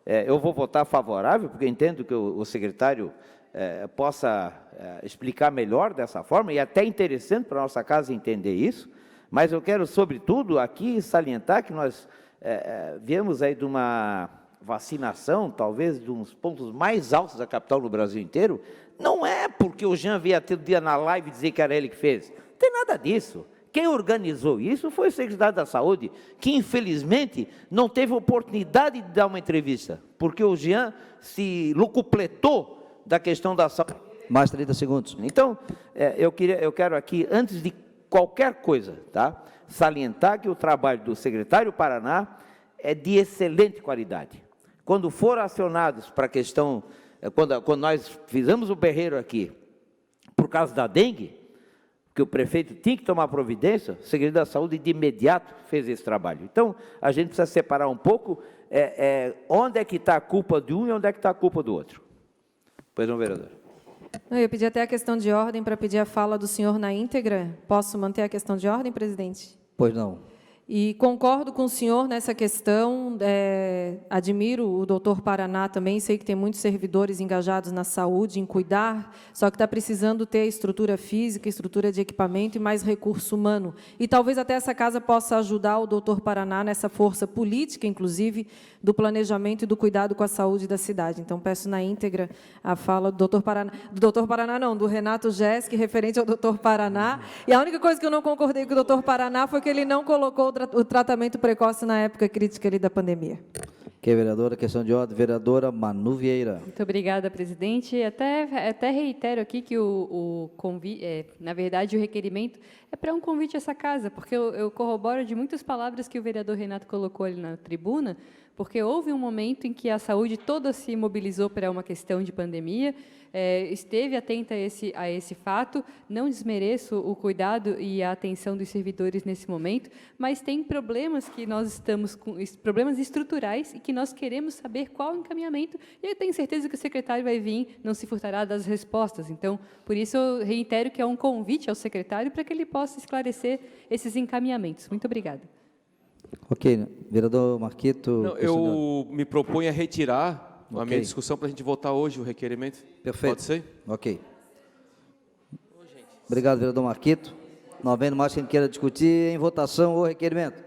Eu vou votar favorável, porque entendo que o secretário possa explicar melhor dessa forma, e é até interessante para a nossa casa entender isso. Mas eu quero, sobretudo, aqui salientar que nós viemos aí de uma vacinação, talvez, de uns pontos mais altos da capital no Brasil inteiro. Não é porque o Jean veio todo dia na live dizer que era ele que fez. Não tem nada disso. Quem organizou isso foi o secretário da Saúde, que, infelizmente, não teve oportunidade de dar uma entrevista, porque o Jean se locupletou da questão da saúde. Mais 30 segundos. Então, eu quero aqui, antes de qualquer coisa, tá, salientar que o trabalho do secretário Paraná é de excelente qualidade. Quando foram acionados para a questão, quando nós fizemos o berreiro aqui, por causa da dengue, que o prefeito tinha que tomar providência, o Secretaria da Saúde de imediato fez esse trabalho. Então, a gente precisa separar um pouco onde é que está a culpa de um e onde é que está a culpa do outro. Pois não, vereador. Eu pedi até a questão de ordem para pedir a fala do senhor na íntegra. Posso manter a questão de ordem, presidente? Pois não. E concordo com o senhor nessa questão, admiro o doutor Paraná também, sei que tem muitos servidores engajados na saúde, em cuidar, só que está precisando ter estrutura física, estrutura de equipamento e mais recurso humano. E talvez até essa casa possa ajudar o doutor Paraná nessa força política, inclusive, do planejamento e do cuidado com a saúde da cidade. Então, peço na íntegra a fala do doutor Paraná não, do Renato Jesk, referente ao doutor Paraná. E a única coisa que eu não concordei com o doutor Paraná foi que ele não colocou o tratamento precoce na época crítica ali da pandemia. Ok, vereadora, questão de ordem, vereadora Manu Vieira. Muito obrigada, presidente. Até reitero aqui que o convite, na verdade, o requerimento é para um convite a essa casa, porque eu corroboro de muitas palavras que o vereador Renato colocou ali na tribuna, porque houve um momento em que a saúde toda se mobilizou para uma questão de pandemia, esteve atenta a esse fato, não desmereço o cuidado e a atenção dos servidores nesse momento, mas tem problemas que nós estamos com, problemas estruturais e que nós queremos saber qual o encaminhamento, e eu tenho certeza que o secretário vai vir, não se furtará das respostas. Então, por isso, eu reitero que é um convite ao secretário para que ele possa esclarecer esses encaminhamentos. Muito obrigada. Ok, vereador Marquito. Não, eu me proponho a retirar a minha discussão para a gente votar hoje o requerimento. Perfeito. Pode ser? Ok. Obrigado, vereador Marquito. Não havendo mais quem queira discutir, em votação o requerimento.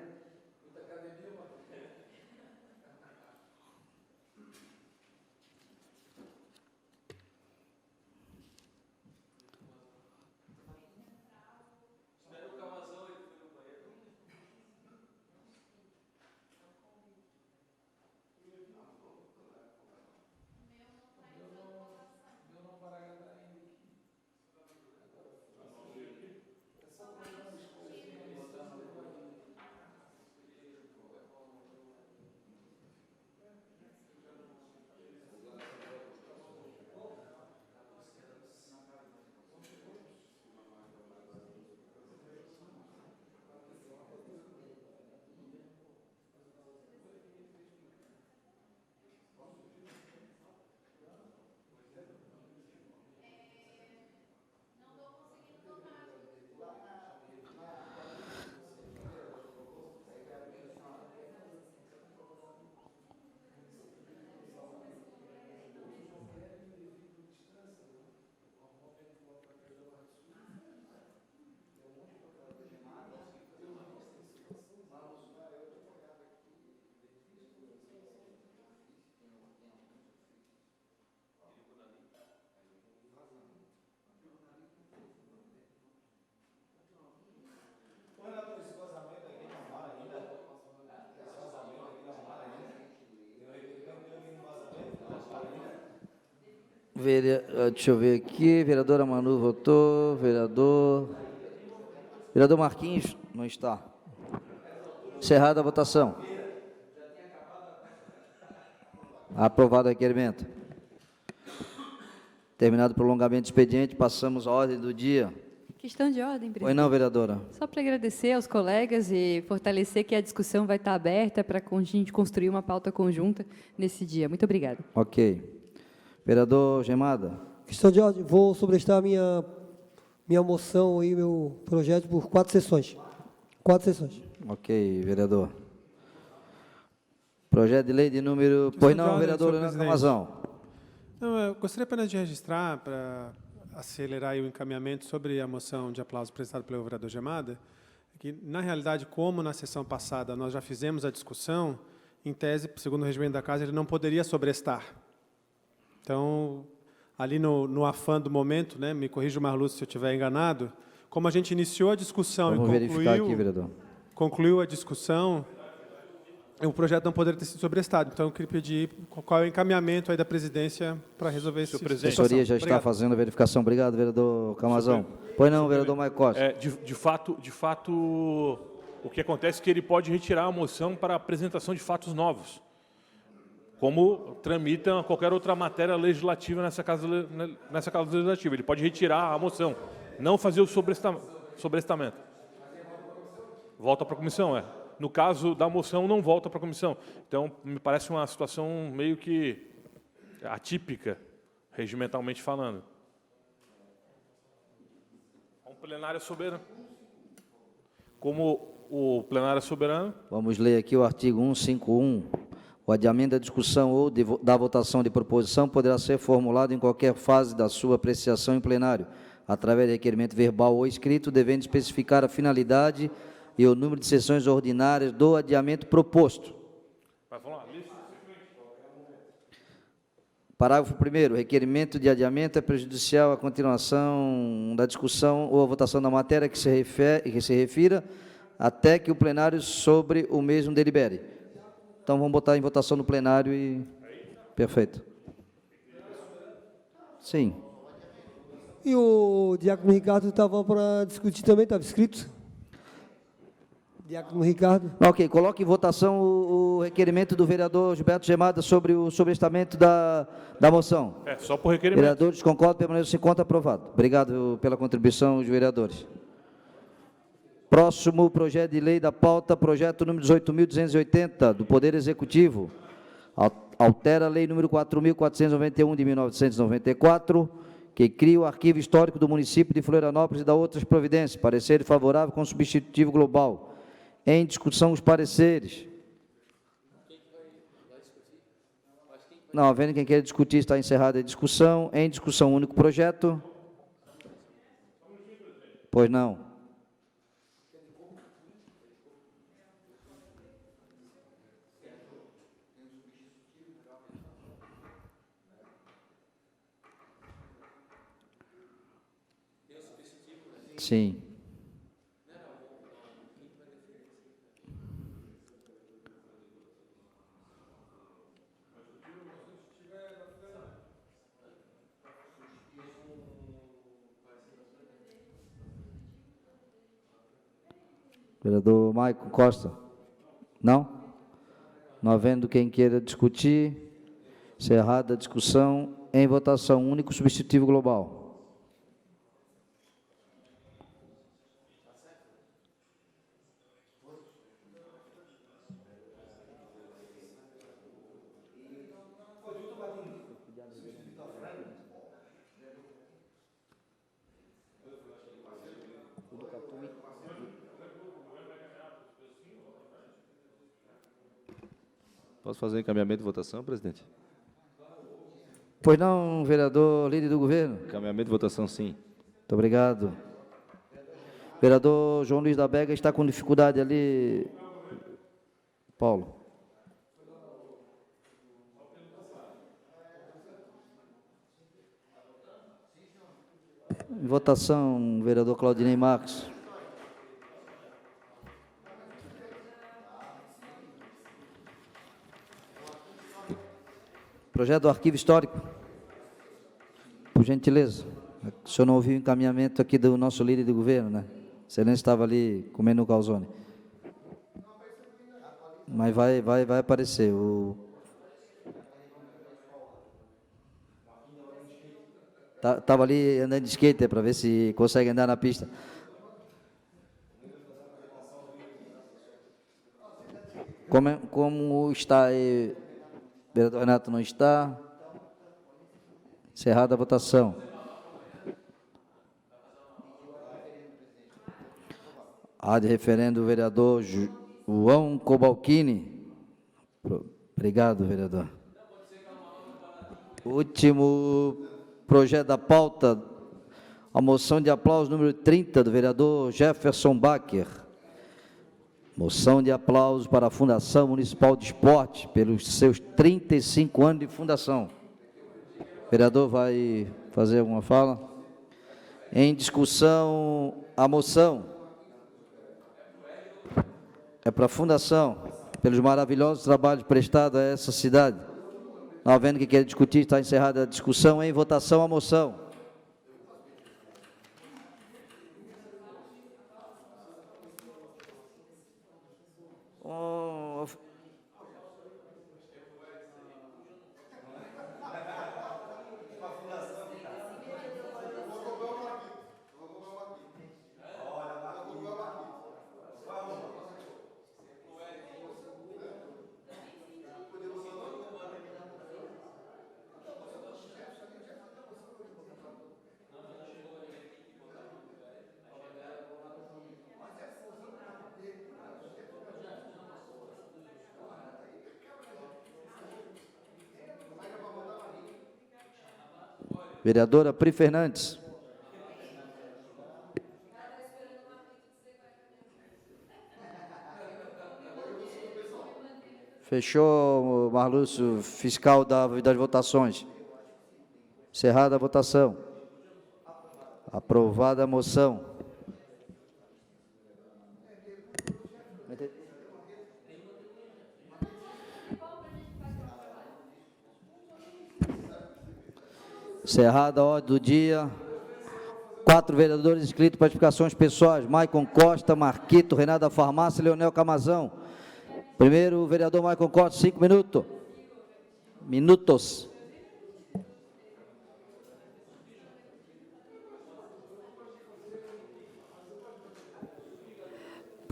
Deixa eu ver aqui, vereadora Manu votou, vereador Marquinhos não está. Encerrada a votação. Aprovado o requerimento. Terminado o prolongamento do expediente, passamos à ordem do dia. Questão de ordem, presidente. Pois não, vereadora. Só para agradecer aos colegas e fortalecer que a discussão vai estar aberta para a gente construir uma pauta conjunta nesse dia. Muito obrigada. Ok. Vereador Gemada. Questão de ordem, vou sobrestar minha moção e meu projeto por 4 sessões. 4 sessões. Ok, vereador. Projeto de lei de número... Pois não, vereador Leonardo Camazão. Não, eu gostaria apenas de registrar, para acelerar aí o encaminhamento sobre a moção de aplauso apresentada pelo vereador Gemada, que, na realidade, como na sessão passada nós já fizemos a discussão, em tese, segundo o regimento da Casa, ele não poderia sobrestar. Então, ali no afã do momento, né, me corrija o Marlúcio se eu estiver enganado, como a gente iniciou a discussão Vamos verificar aqui, vereador. concluiu a discussão, o projeto não poderia ter sido sobrestado. Então, eu queria pedir qual é o encaminhamento aí da presidência para resolver esse A assessoria já está fazendo a verificação. Obrigado, vereador Camazão. Pois não, vereador Maicon Costa. De fato, o que acontece é que ele pode retirar a moção para apresentação de fatos novos, como tramita qualquer outra matéria legislativa nessa casa legislativa. Ele pode retirar a moção, não fazer o sobrestamento. Volta para a comissão, No caso da moção, não volta para a comissão. Então, me parece uma situação meio que atípica, regimentalmente falando. Um plenário soberano. Como o plenário é soberano... Vamos ler aqui o artigo 151. O adiamento da discussão ou da votação de proposição poderá ser formulado em qualquer fase da sua apreciação em plenário, através de requerimento verbal ou escrito, devendo especificar a finalidade e o número de sessões ordinárias do adiamento proposto. Vai falar, lista. Parágrafo 1º. Requerimento de adiamento é prejudicial à continuação da discussão ou à votação da matéria que se refira até que o plenário sobre o mesmo delibere. Então, vamos botar em votação no plenário e... Perfeito. Sim. E o Diácono Ricardo estava para discutir também, estava escrito? Diácono Ricardo. Ok, coloque em votação o requerimento do vereador Gilberto Gemada sobre o sobrestamento da moção. Só por requerimento. Vereadores, concordam, permaneçam em conta, aprovado. Obrigado pela contribuição dos vereadores. Próximo projeto de lei da pauta, projeto número 18.280, do Poder Executivo. Altera a lei número 4.491, de 1994, que cria o arquivo histórico do município de Florianópolis e dá outras providências. Parecer favorável com substitutivo global. Em discussão, os pareceres. Não, havendo quem queira discutir, está encerrada a discussão. Em discussão, único projeto. Pois não. Sim. Vereador Maicon Costa. Não? Não havendo quem queira discutir, encerrada a discussão, em votação, único substitutivo global. Posso fazer encaminhamento de votação, presidente? Pois não, vereador líder do governo? Encaminhamento de votação, sim. Muito obrigado. Vereador João Luiz da Bega está com dificuldade ali. Paulo. Em votação, vereador Claudinei Marcos. Projeto do arquivo histórico. Por gentileza. O senhor não ouviu o encaminhamento aqui do nosso líder de governo, né? Excelência estava ali comendo o calzone. Mas vai aparecer. Estava ali andando de skate para ver se consegue andar na pista. Como está aí? Vereador Renato não está. Encerrada a votação. A de referendo, o vereador João Cobalcini. Obrigado, vereador. Último projeto da pauta, a moção de aplauso número 30, do vereador Jefferson Bacher. Moção de aplauso para a Fundação Municipal de Esporte, pelos seus 35 anos de fundação. O vereador vai fazer alguma fala? Em discussão, a moção. É para a Fundação. pelos maravilhosos trabalhos prestados a essa cidade. Não havendo que queira discutir, está encerrada a discussão. Em votação, a moção. Vereadora Pri Fernandes. Fechou, Marlúcio, fiscal das votações. Encerrada a votação. Aprovada a moção. Encerrada a ordem do dia. 4 vereadores inscritos para explicações pessoais. Maicon Costa, Marquito, Renato da Farmácia, Leonel Camazão. Primeiro, o vereador Maicon Costa, 5 minutos. Minutos.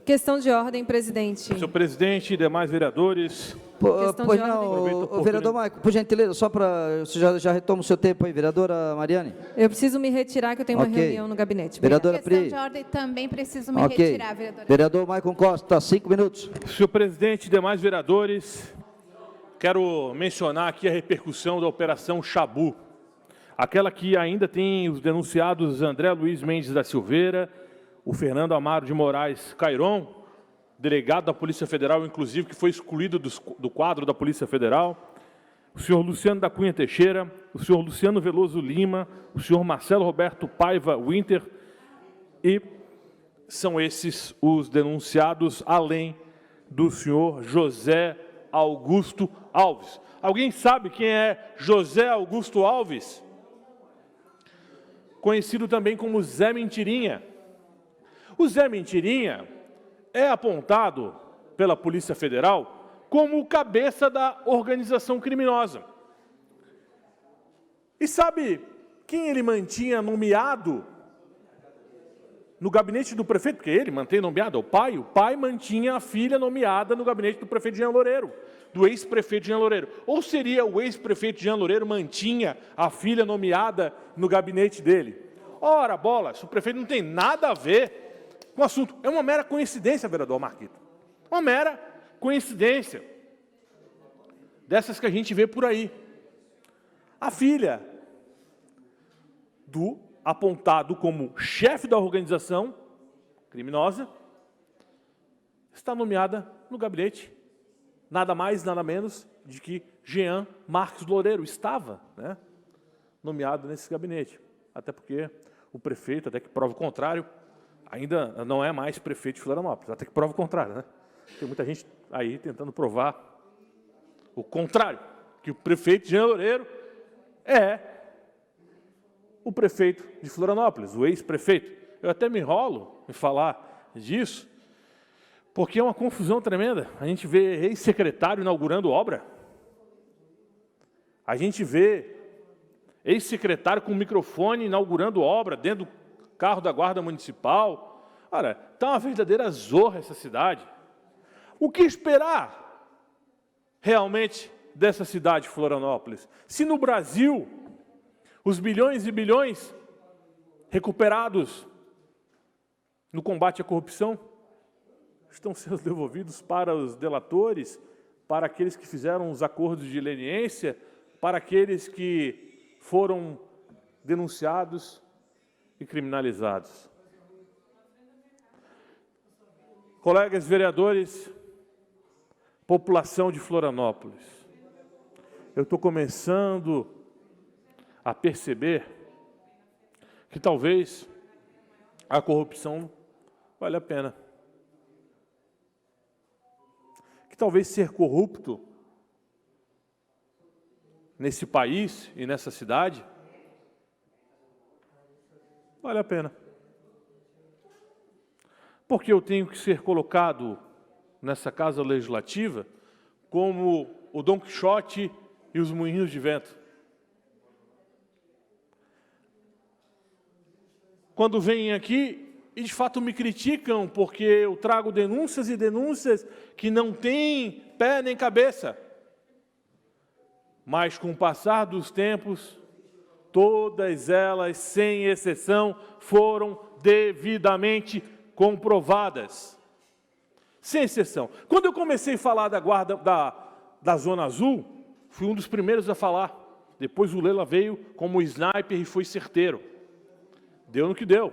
Questão de ordem, presidente. Senhor presidente e demais vereadores. Pois não, o vereador Maicon, por gentileza, só para... Você já retoma o seu tempo aí, vereadora Mariane? Eu preciso me retirar, que eu tenho uma reunião no gabinete. Vereadora Questão Pri. de ordem também preciso me retirar, vereadora. Vereador Maicon Costa, 5 minutos. Senhor presidente e demais vereadores, quero mencionar aqui a repercussão da Operação Chabu, aquela que ainda tem os denunciados André Luiz Mendes da Silveira, o Fernando Amaro de Moraes Cairon, delegado da Polícia Federal, inclusive, que foi excluído do quadro da Polícia Federal, o senhor Luciano da Cunha Teixeira, o senhor Luciano Veloso Lima, o senhor Marcelo Roberto Paiva Winter, e são esses os denunciados, além do senhor José Augusto Alves. Alguém sabe quem é José Augusto Alves? Conhecido também como Zé Mentirinha. O Zé Mentirinha é apontado pela Polícia Federal como o cabeça da organização criminosa. E sabe quem ele mantinha nomeado no gabinete do prefeito? Porque ele mantém nomeado, o pai mantinha a filha nomeada no gabinete do prefeito Jean Loureiro, do ex-prefeito Jean Loureiro. Ou seria o ex-prefeito Jean Loureiro mantinha a filha nomeada no gabinete dele? Ora, bolas, o prefeito não tem nada a ver com o assunto. É uma mera coincidência, vereador Marquito. Uma mera coincidência. Dessas que a gente vê por aí. A filha do apontado como chefe da organização criminosa está nomeada no gabinete, nada mais, nada menos, de que Jean Marques Loureiro estava, né, nomeado nesse gabinete. Até porque o prefeito, até que prova o contrário, ainda não é mais prefeito de Florianópolis, até que prova o contrário, né? Tem muita gente aí tentando provar o contrário, que o prefeito Jean Loureiro é o prefeito de Florianópolis, o ex-prefeito. Eu até me enrolo em falar disso, porque é uma confusão tremenda. A gente vê ex-secretário inaugurando obra, a gente vê ex-secretário com microfone inaugurando obra dentro do carro da Guarda Municipal. Olha, está uma verdadeira zorra essa cidade. O que esperar realmente dessa cidade, Florianópolis? Se no Brasil, os bilhões e bilhões recuperados no combate à corrupção estão sendo devolvidos para os delatores, para aqueles que fizeram os acordos de leniência, para aqueles que foram denunciados e criminalizados. Colegas vereadores, população de Florianópolis, eu estou começando a perceber que talvez a corrupção vale a pena. Que talvez ser corrupto nesse país e nessa cidade vale a pena. Porque eu tenho que ser colocado nessa Casa Legislativa como o Dom Quixote e os moinhos de vento. Quando vêm aqui e de fato me criticam porque eu trago denúncias e denúncias que não têm pé nem cabeça. Mas com o passar dos tempos, todas elas, sem exceção, foram devidamente comprovadas. Sem exceção. Quando eu comecei a falar da guarda da Zona Azul, fui um dos primeiros a falar. Depois o Lela veio como sniper e foi certeiro. Deu no que deu,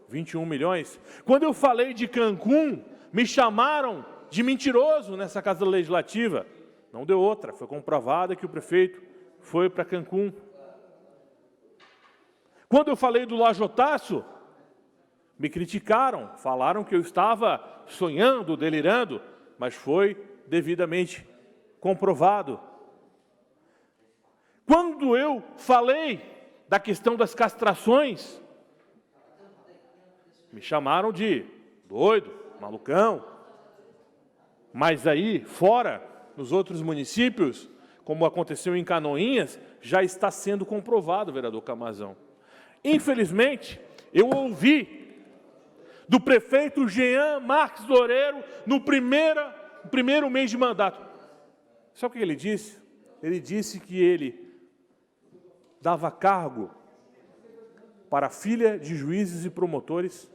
21 milhões. Quando eu falei de Cancún, me chamaram de mentiroso nessa Casa Legislativa. Não deu outra, foi comprovada que o prefeito foi para Cancún. Quando eu falei do Lajotaço, me criticaram, falaram que eu estava sonhando, delirando, mas foi devidamente comprovado. Quando eu falei da questão das castrações, me chamaram de doido, malucão. Mas aí, fora, nos outros municípios, como aconteceu em Canoinhas, já está sendo comprovado, vereador Camazão. Infelizmente, eu ouvi do prefeito Jean Marques Loureiro no primeiro mês de mandato. Sabe o que ele disse? Ele disse que ele dava cargo para a filha de juízes e promotores,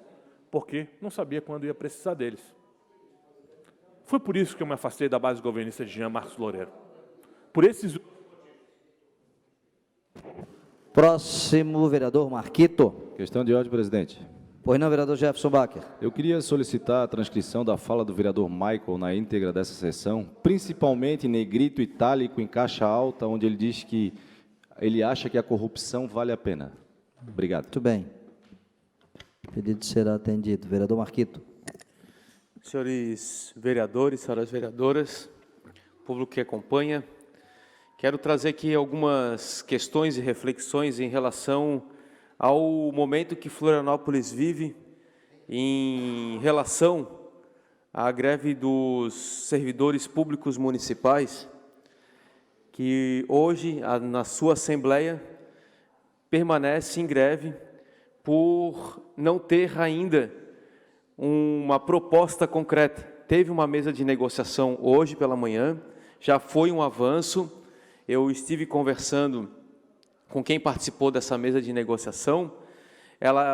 porque não sabia quando ia precisar deles. Foi por isso que eu me afastei da base governista de Jean Marques Loureiro. Por esses... Próximo, vereador Marquito. Questão de ordem, presidente. Pois não, vereador Jefferson Bacher. Eu queria solicitar a transcrição da fala do vereador Michael na íntegra dessa sessão, principalmente em negrito itálico, em caixa alta, onde ele diz que ele acha que a corrupção vale a pena. Obrigado. Muito bem. O pedido será atendido. Vereador Marquito. Senhores vereadores, senhoras vereadoras, público que acompanha, quero trazer aqui algumas questões e reflexões em relação ao momento que Florianópolis vive em relação à greve dos servidores públicos municipais, que hoje, na sua Assembleia, permanece em greve por não ter ainda uma proposta concreta. Teve uma mesa de negociação hoje pela manhã, já foi um avanço. Eu estive conversando com quem participou dessa mesa de negociação.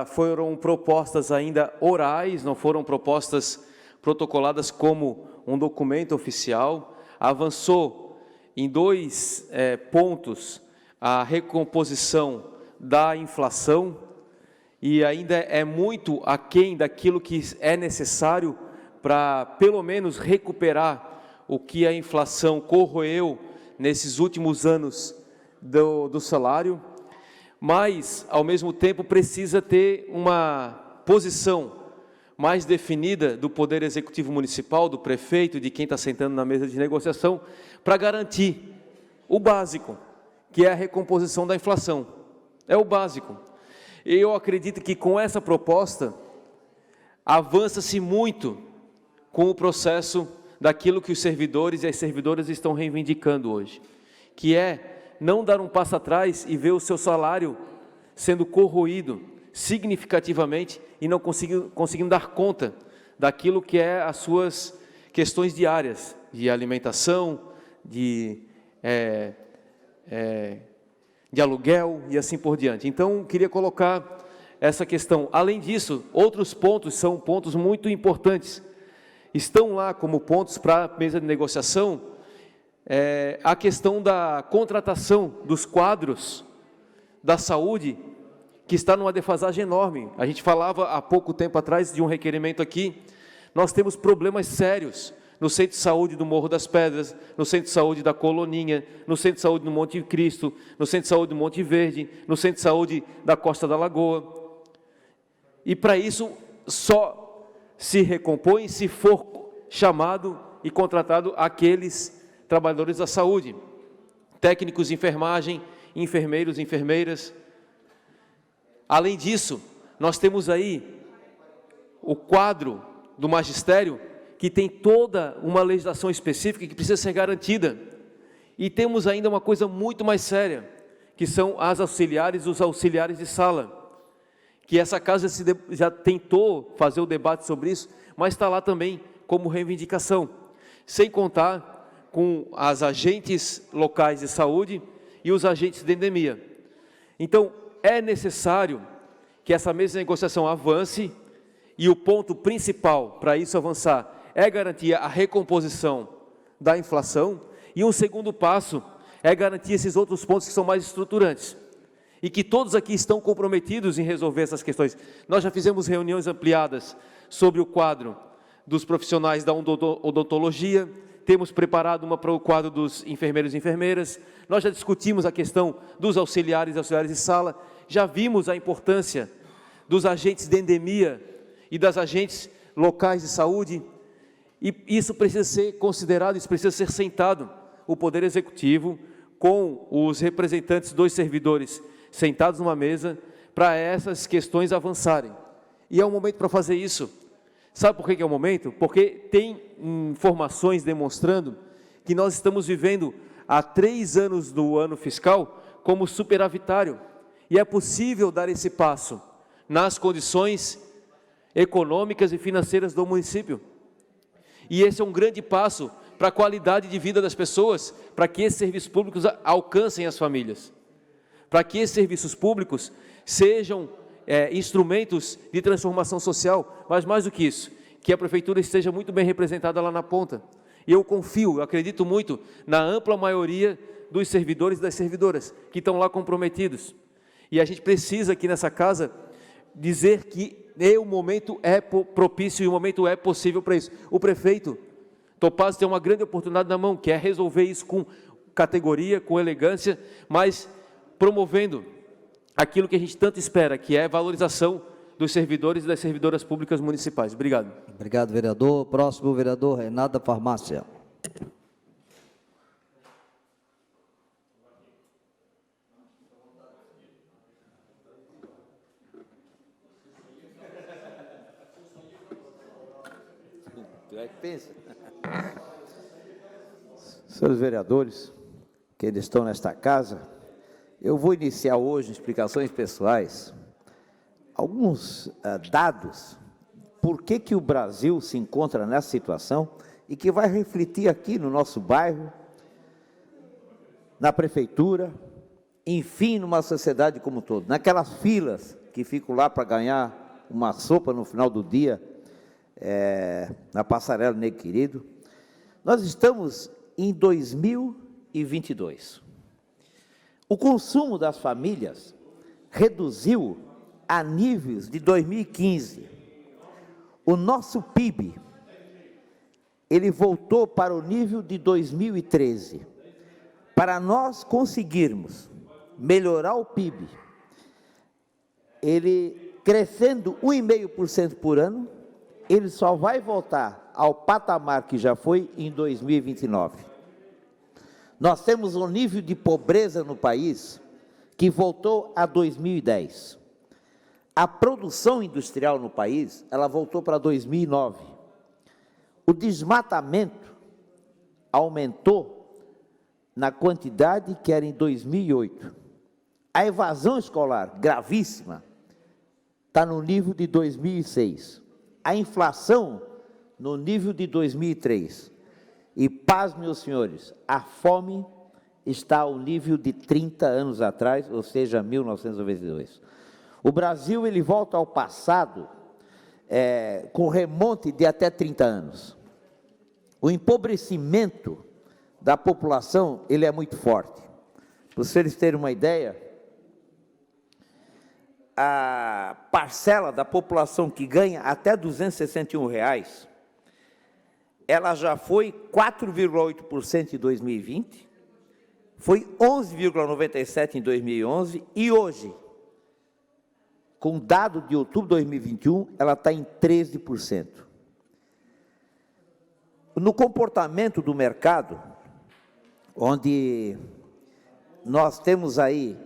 Foram propostas ainda orais, não foram propostas protocoladas como um documento oficial. Avançou em 2 pontos a recomposição da inflação, e ainda é muito aquém daquilo que é necessário para, pelo menos, recuperar o que a inflação corroeu nesses últimos anos do salário, mas, ao mesmo tempo, precisa ter uma posição mais definida do Poder Executivo Municipal, do prefeito, de quem está sentando na mesa de negociação, para garantir o básico, que é a recomposição da inflação. É o básico. Eu acredito que com essa proposta avança-se muito com o processo daquilo que os servidores e as servidoras estão reivindicando hoje, que é não dar um passo atrás e ver o seu salário sendo corroído significativamente e não conseguindo dar conta daquilo que é as suas questões diárias, de alimentação, de aluguel e assim por diante. Então, queria colocar essa questão. Além disso, outros pontos são pontos muito importantes. Estão lá como pontos para a mesa de negociação a questão da contratação dos quadros da saúde, que está numa defasagem enorme. A gente falava há pouco tempo atrás de um requerimento aqui. Nós temos problemas sérios no Centro de Saúde do Morro das Pedras, no Centro de Saúde da Coloninha, no Centro de Saúde do Monte Cristo, no Centro de Saúde do Monte Verde, no Centro de Saúde da Costa da Lagoa. E para isso só se recompõe se for chamado e contratado aqueles trabalhadores da saúde, técnicos de enfermagem, enfermeiros, enfermeiras. Além disso, nós temos aí o quadro do magistério, que tem toda uma legislação específica que precisa ser garantida. E temos ainda uma coisa muito mais séria, que são as auxiliares e os auxiliares de sala, que essa casa já tentou fazer o debate sobre isso, mas está lá também como reivindicação, sem contar com as agentes locais de saúde e os agentes de endemia. Então, é necessário que essa mesa de negociação avance, e o ponto principal para isso avançar é garantir a recomposição da inflação, e um segundo passo é garantir esses outros pontos que são mais estruturantes, e que todos aqui estão comprometidos em resolver essas questões. Nós já fizemos reuniões ampliadas sobre o quadro dos profissionais da odontologia, temos preparado uma para o quadro dos enfermeiros e enfermeiras, nós já discutimos a questão dos auxiliares e auxiliares de sala, já vimos a importância dos agentes de endemia e das agentes locais de saúde, e isso precisa ser considerado, isso precisa ser sentado, o Poder Executivo, com os representantes dos servidores sentados numa mesa, para essas questões avançarem. E é um momento para fazer isso. Sabe por que é o momento? Porque tem informações demonstrando que nós estamos vivendo há 3 anos do ano fiscal como superavitário. E é possível dar esse passo nas condições econômicas e financeiras do município. E esse é um grande passo para a qualidade de vida das pessoas, para que esses serviços públicos alcancem as famílias, para que esses serviços públicos sejam instrumentos de transformação social, mas mais do que isso, que a prefeitura esteja muito bem representada lá na ponta. E eu confio, eu acredito muito na ampla maioria dos servidores e das servidoras que estão lá comprometidos. E a gente precisa aqui nessa casa dizer que o momento é propício e o momento é possível para isso. O prefeito Topazio tem uma grande oportunidade na mão, que é resolver isso com categoria, com elegância, mas promovendo aquilo que a gente tanto espera, que é a valorização dos servidores e das servidoras públicas municipais. Obrigado. Obrigado, vereador. Próximo, vereador Renato da Farmácia. Senhores vereadores, que eles estão nesta casa, eu vou iniciar hoje explicações pessoais, alguns dados, por que o Brasil se encontra nessa situação e que vai refletir aqui no nosso bairro, na prefeitura, enfim, numa sociedade como um todo. Naquelas filas que ficam lá para ganhar uma sopa no final do dia, na passarela Negro Querido, nós estamos em 2022. O consumo das famílias reduziu a níveis de 2015. O nosso PIB, ele voltou para o nível de 2013. Para nós conseguirmos melhorar o PIB, ele crescendo 1,5% por ano, ele só vai voltar ao patamar que já foi em 2029. Nós temos um nível de pobreza no país que voltou a 2010. A produção industrial no país, ela voltou para 2009. O desmatamento aumentou na quantidade que era em 2008. A evasão escolar, gravíssima, está no nível de 2006. A inflação no nível de 2003. E, paz, meus senhores, a fome está ao nível de 30 anos atrás, ou seja, 1992. O Brasil, ele volta ao passado com remonte de até 30 anos. O empobrecimento da população, ele é muito forte. Para vocês terem uma ideia, a parcela da população que ganha até R$ 261, ela já foi 4,8% em 2020, foi 11,97% em 2011 e hoje, com o dado de outubro de 2021, ela está em 13%. no comportamento do mercado, onde nós temos aí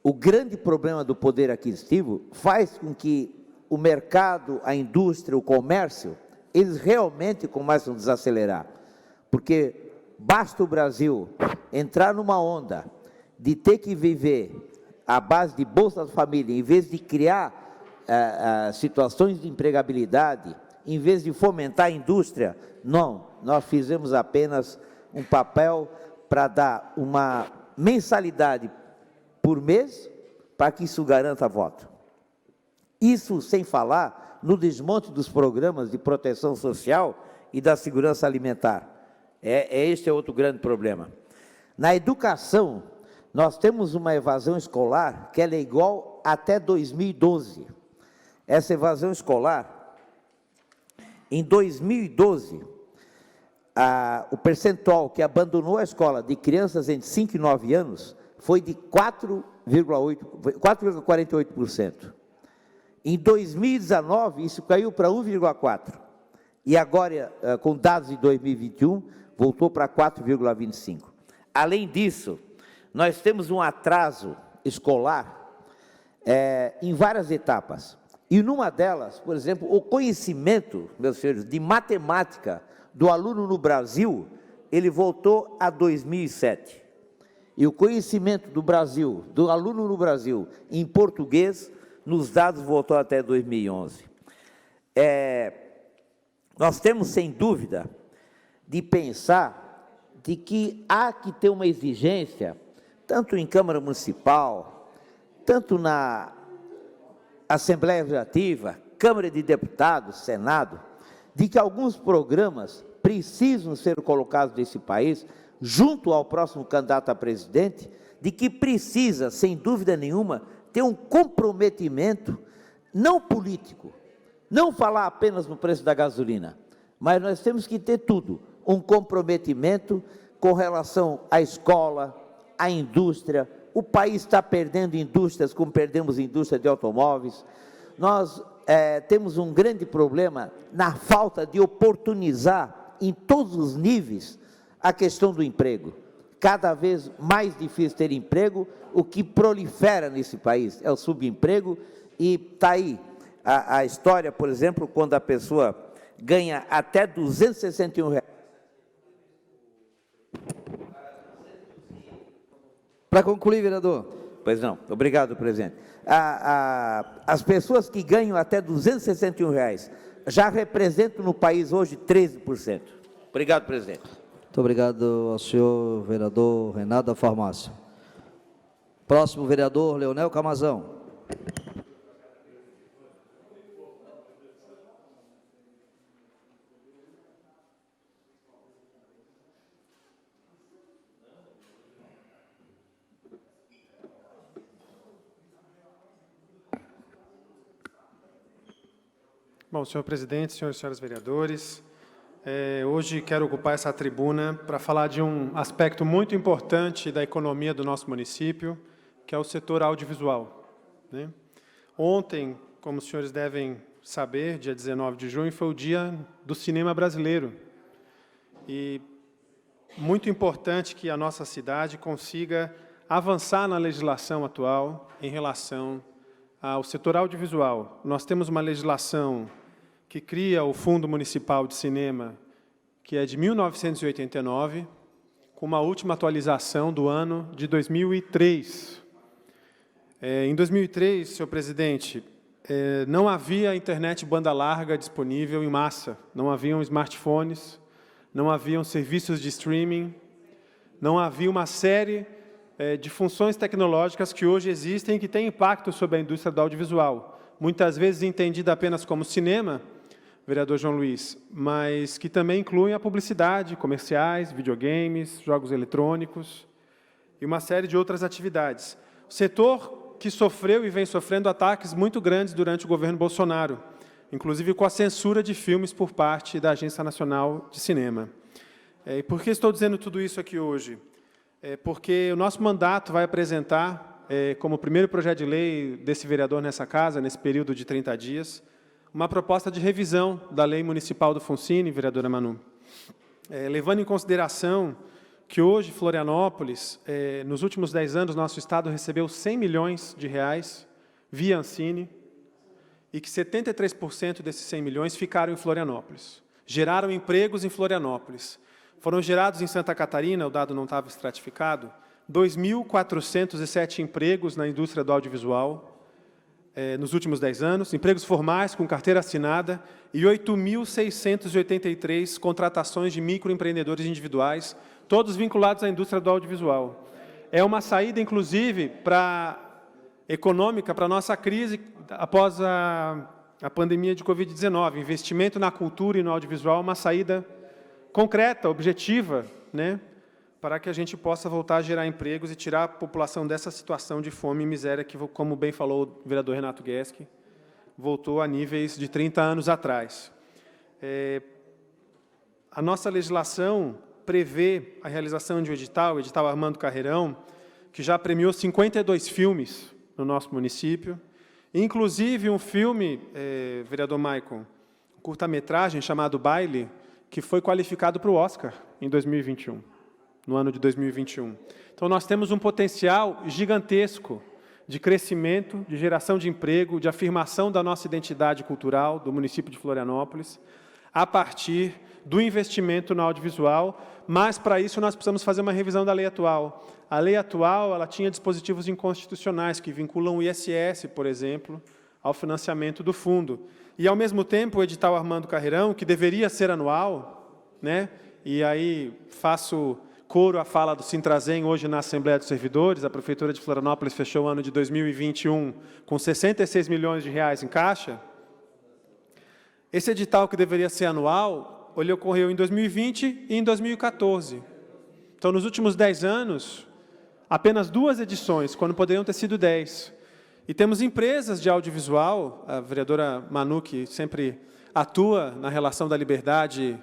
o grande problema do poder aquisitivo, faz com que o mercado, a indústria, o comércio, eles realmente começam a desacelerar. Porque basta o Brasil entrar numa onda de ter que viver à base de Bolsa Família, em vez de criar situações de empregabilidade, em vez de fomentar a indústria, não, nós fizemos apenas um papel para dar uma mensalidade por mês, para que isso garanta voto. Isso sem falar no desmonte dos programas de proteção social e da segurança alimentar. Este é outro grande problema. Na educação, nós temos uma evasão escolar que ela é igual até 2012. Essa evasão escolar, em 2012, o percentual que abandonou a escola de crianças entre 5 e 9 anos foi de 4,48%. Em 2019, isso caiu para 1,4%. E agora, com dados de 2021, voltou para 4,25%. Além disso, nós temos um atraso escolar em várias etapas. E numa delas, por exemplo, o conhecimento, meus senhores, de matemática do aluno no Brasil, ele voltou a 2007. E o conhecimento do Brasil, do aluno no Brasil, em português, nos dados voltou até 2011. Nós temos, sem dúvida, de pensar de que há que ter uma exigência, tanto em Câmara Municipal, tanto na Assembleia Legislativa, Câmara de Deputados, Senado, de que alguns programas precisam ser colocados nesse país, junto ao próximo candidato a presidente, de que precisa, sem dúvida nenhuma, ter um comprometimento, não político, não falar apenas no preço da gasolina, mas nós temos que ter tudo, um comprometimento com relação à escola, à indústria. O país está perdendo indústrias, como perdemos indústria de automóveis. Nós temos um grande problema na falta de oportunizar, em todos os níveis, a questão do emprego. Cada vez mais difícil ter emprego, o que prolifera nesse país é o subemprego, e está aí a história, por exemplo, quando a pessoa ganha até R$261. Para concluir, vereador. Pois não, obrigado, presidente. As pessoas que ganham até R$261 já representam no país hoje 13%. Obrigado, presidente. Muito obrigado ao senhor vereador Renato da Farmácia. Próximo vereador, Leonel Camazão. Bom, senhor presidente, senhores e senhoras vereadores, hoje quero ocupar essa tribuna para falar de um aspecto muito importante da economia do nosso município, que é o setor audiovisual, né? Ontem, como os senhores devem saber, dia 19 de junho, foi o dia do cinema brasileiro. E muito importante que a nossa cidade consiga avançar na legislação atual em relação ao setor audiovisual. Nós temos uma legislação que cria o Fundo Municipal de Cinema, que é de 1989, com uma última atualização do ano de 2003. Em 2003, senhor presidente, não havia internet banda larga disponível em massa, não haviam smartphones, não haviam serviços de streaming, não havia uma série de funções tecnológicas que hoje existem e que têm impacto sobre a indústria do audiovisual, muitas vezes entendida apenas como cinema, vereador João Luiz, mas que também incluem a publicidade, comerciais, videogames, jogos eletrônicos e uma série de outras atividades. O setor que sofreu e vem sofrendo ataques muito grandes durante o governo Bolsonaro, inclusive com a censura de filmes por parte da Agência Nacional de Cinema. E por que estou dizendo tudo isso aqui hoje? Porque o nosso mandato vai apresentar, como primeiro projeto de lei desse vereador nessa casa, nesse período de 30 dias, uma proposta de revisão da Lei Municipal do Funcine, vereadora Manu. levando em consideração que hoje Florianópolis, nos últimos 10 anos, nosso Estado recebeu R$100 milhões via Ancine, e que 73% desses 100 milhões ficaram em Florianópolis. Geraram empregos em Florianópolis. Foram gerados em Santa Catarina, o dado não estava estratificado, 2.407 empregos na indústria do audiovisual nos últimos 10 anos, empregos formais com carteira assinada e 8.683 contratações de microempreendedores individuais, todos vinculados à indústria do audiovisual. É uma saída, inclusive, econômica para a nossa crise após a pandemia de Covid-19. Investimento na cultura e no audiovisual é uma saída concreta, objetiva, né, para que a gente possa voltar a gerar empregos e tirar a população dessa situação de fome e miséria que, como bem falou o vereador Renato Gueski, voltou a níveis de 30 anos atrás. A nossa legislação prevê a realização de um edital, o edital Armando Carreirão, que já premiou 52 filmes no nosso município, inclusive um filme, vereador Maicon, um curta-metragem chamado Baile, que foi qualificado para o Oscar em 2021, no ano de 2021. Então, nós temos um potencial gigantesco de crescimento, de geração de emprego, de afirmação da nossa identidade cultural do município de Florianópolis, a partir do investimento no audiovisual, mas, para isso, nós precisamos fazer uma revisão da lei atual. A lei atual ela tinha dispositivos inconstitucionais que vinculam o ISS, por exemplo, ao financiamento do fundo. E, ao mesmo tempo, o edital Armando Carreirão, que deveria ser anual, né? E aí faço coro à fala do Sintrazem hoje na Assembleia dos Servidores, a Prefeitura de Florianópolis fechou o ano de 2021 com R$66 milhões em caixa. Esse edital, que deveria ser anual, ele ocorreu em 2020 e em 2014. Então, nos últimos 10 anos, apenas 2 edições, quando poderiam ter sido 10. E temos empresas de audiovisual, a vereadora Manu, que sempre atua na relação da liberdade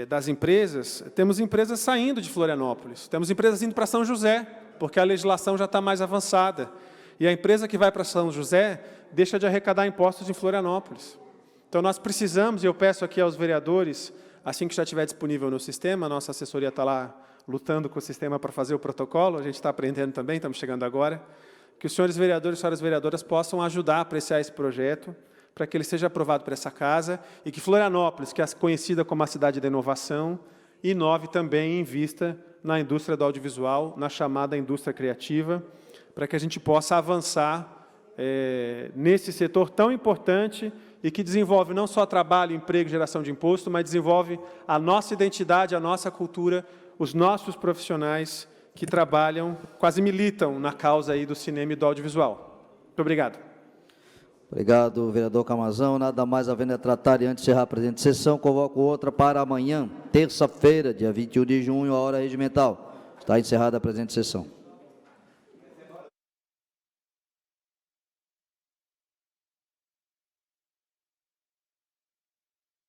das empresas, temos empresas saindo de Florianópolis, temos empresas indo para São José, porque a legislação já está mais avançada. E a empresa que vai para São José deixa de arrecadar impostos em Florianópolis. Então, nós precisamos, e eu peço aqui aos vereadores, assim que já estiver disponível no sistema, a nossa assessoria está lá lutando com o sistema para fazer o protocolo, a gente está aprendendo também, estamos chegando agora, que os senhores vereadores e senhoras vereadoras possam ajudar a apreciar esse projeto, para que ele seja aprovado por essa casa, e que Florianópolis, que é conhecida como a cidade da inovação, inove também em vista na indústria do audiovisual, na chamada indústria criativa, para que a gente possa avançar nesse setor tão importante e que desenvolve não só trabalho, emprego e geração de imposto, mas desenvolve a nossa identidade, a nossa cultura, os nossos profissionais que trabalham, quase militam na causa aí do cinema e do audiovisual. Muito obrigado. Obrigado, vereador Camazão. Nada mais havendo a tratar e antes de encerrar a presente sessão, convoco outra para amanhã, terça-feira, dia 21 de junho, a hora regimental. Está encerrada a presente sessão.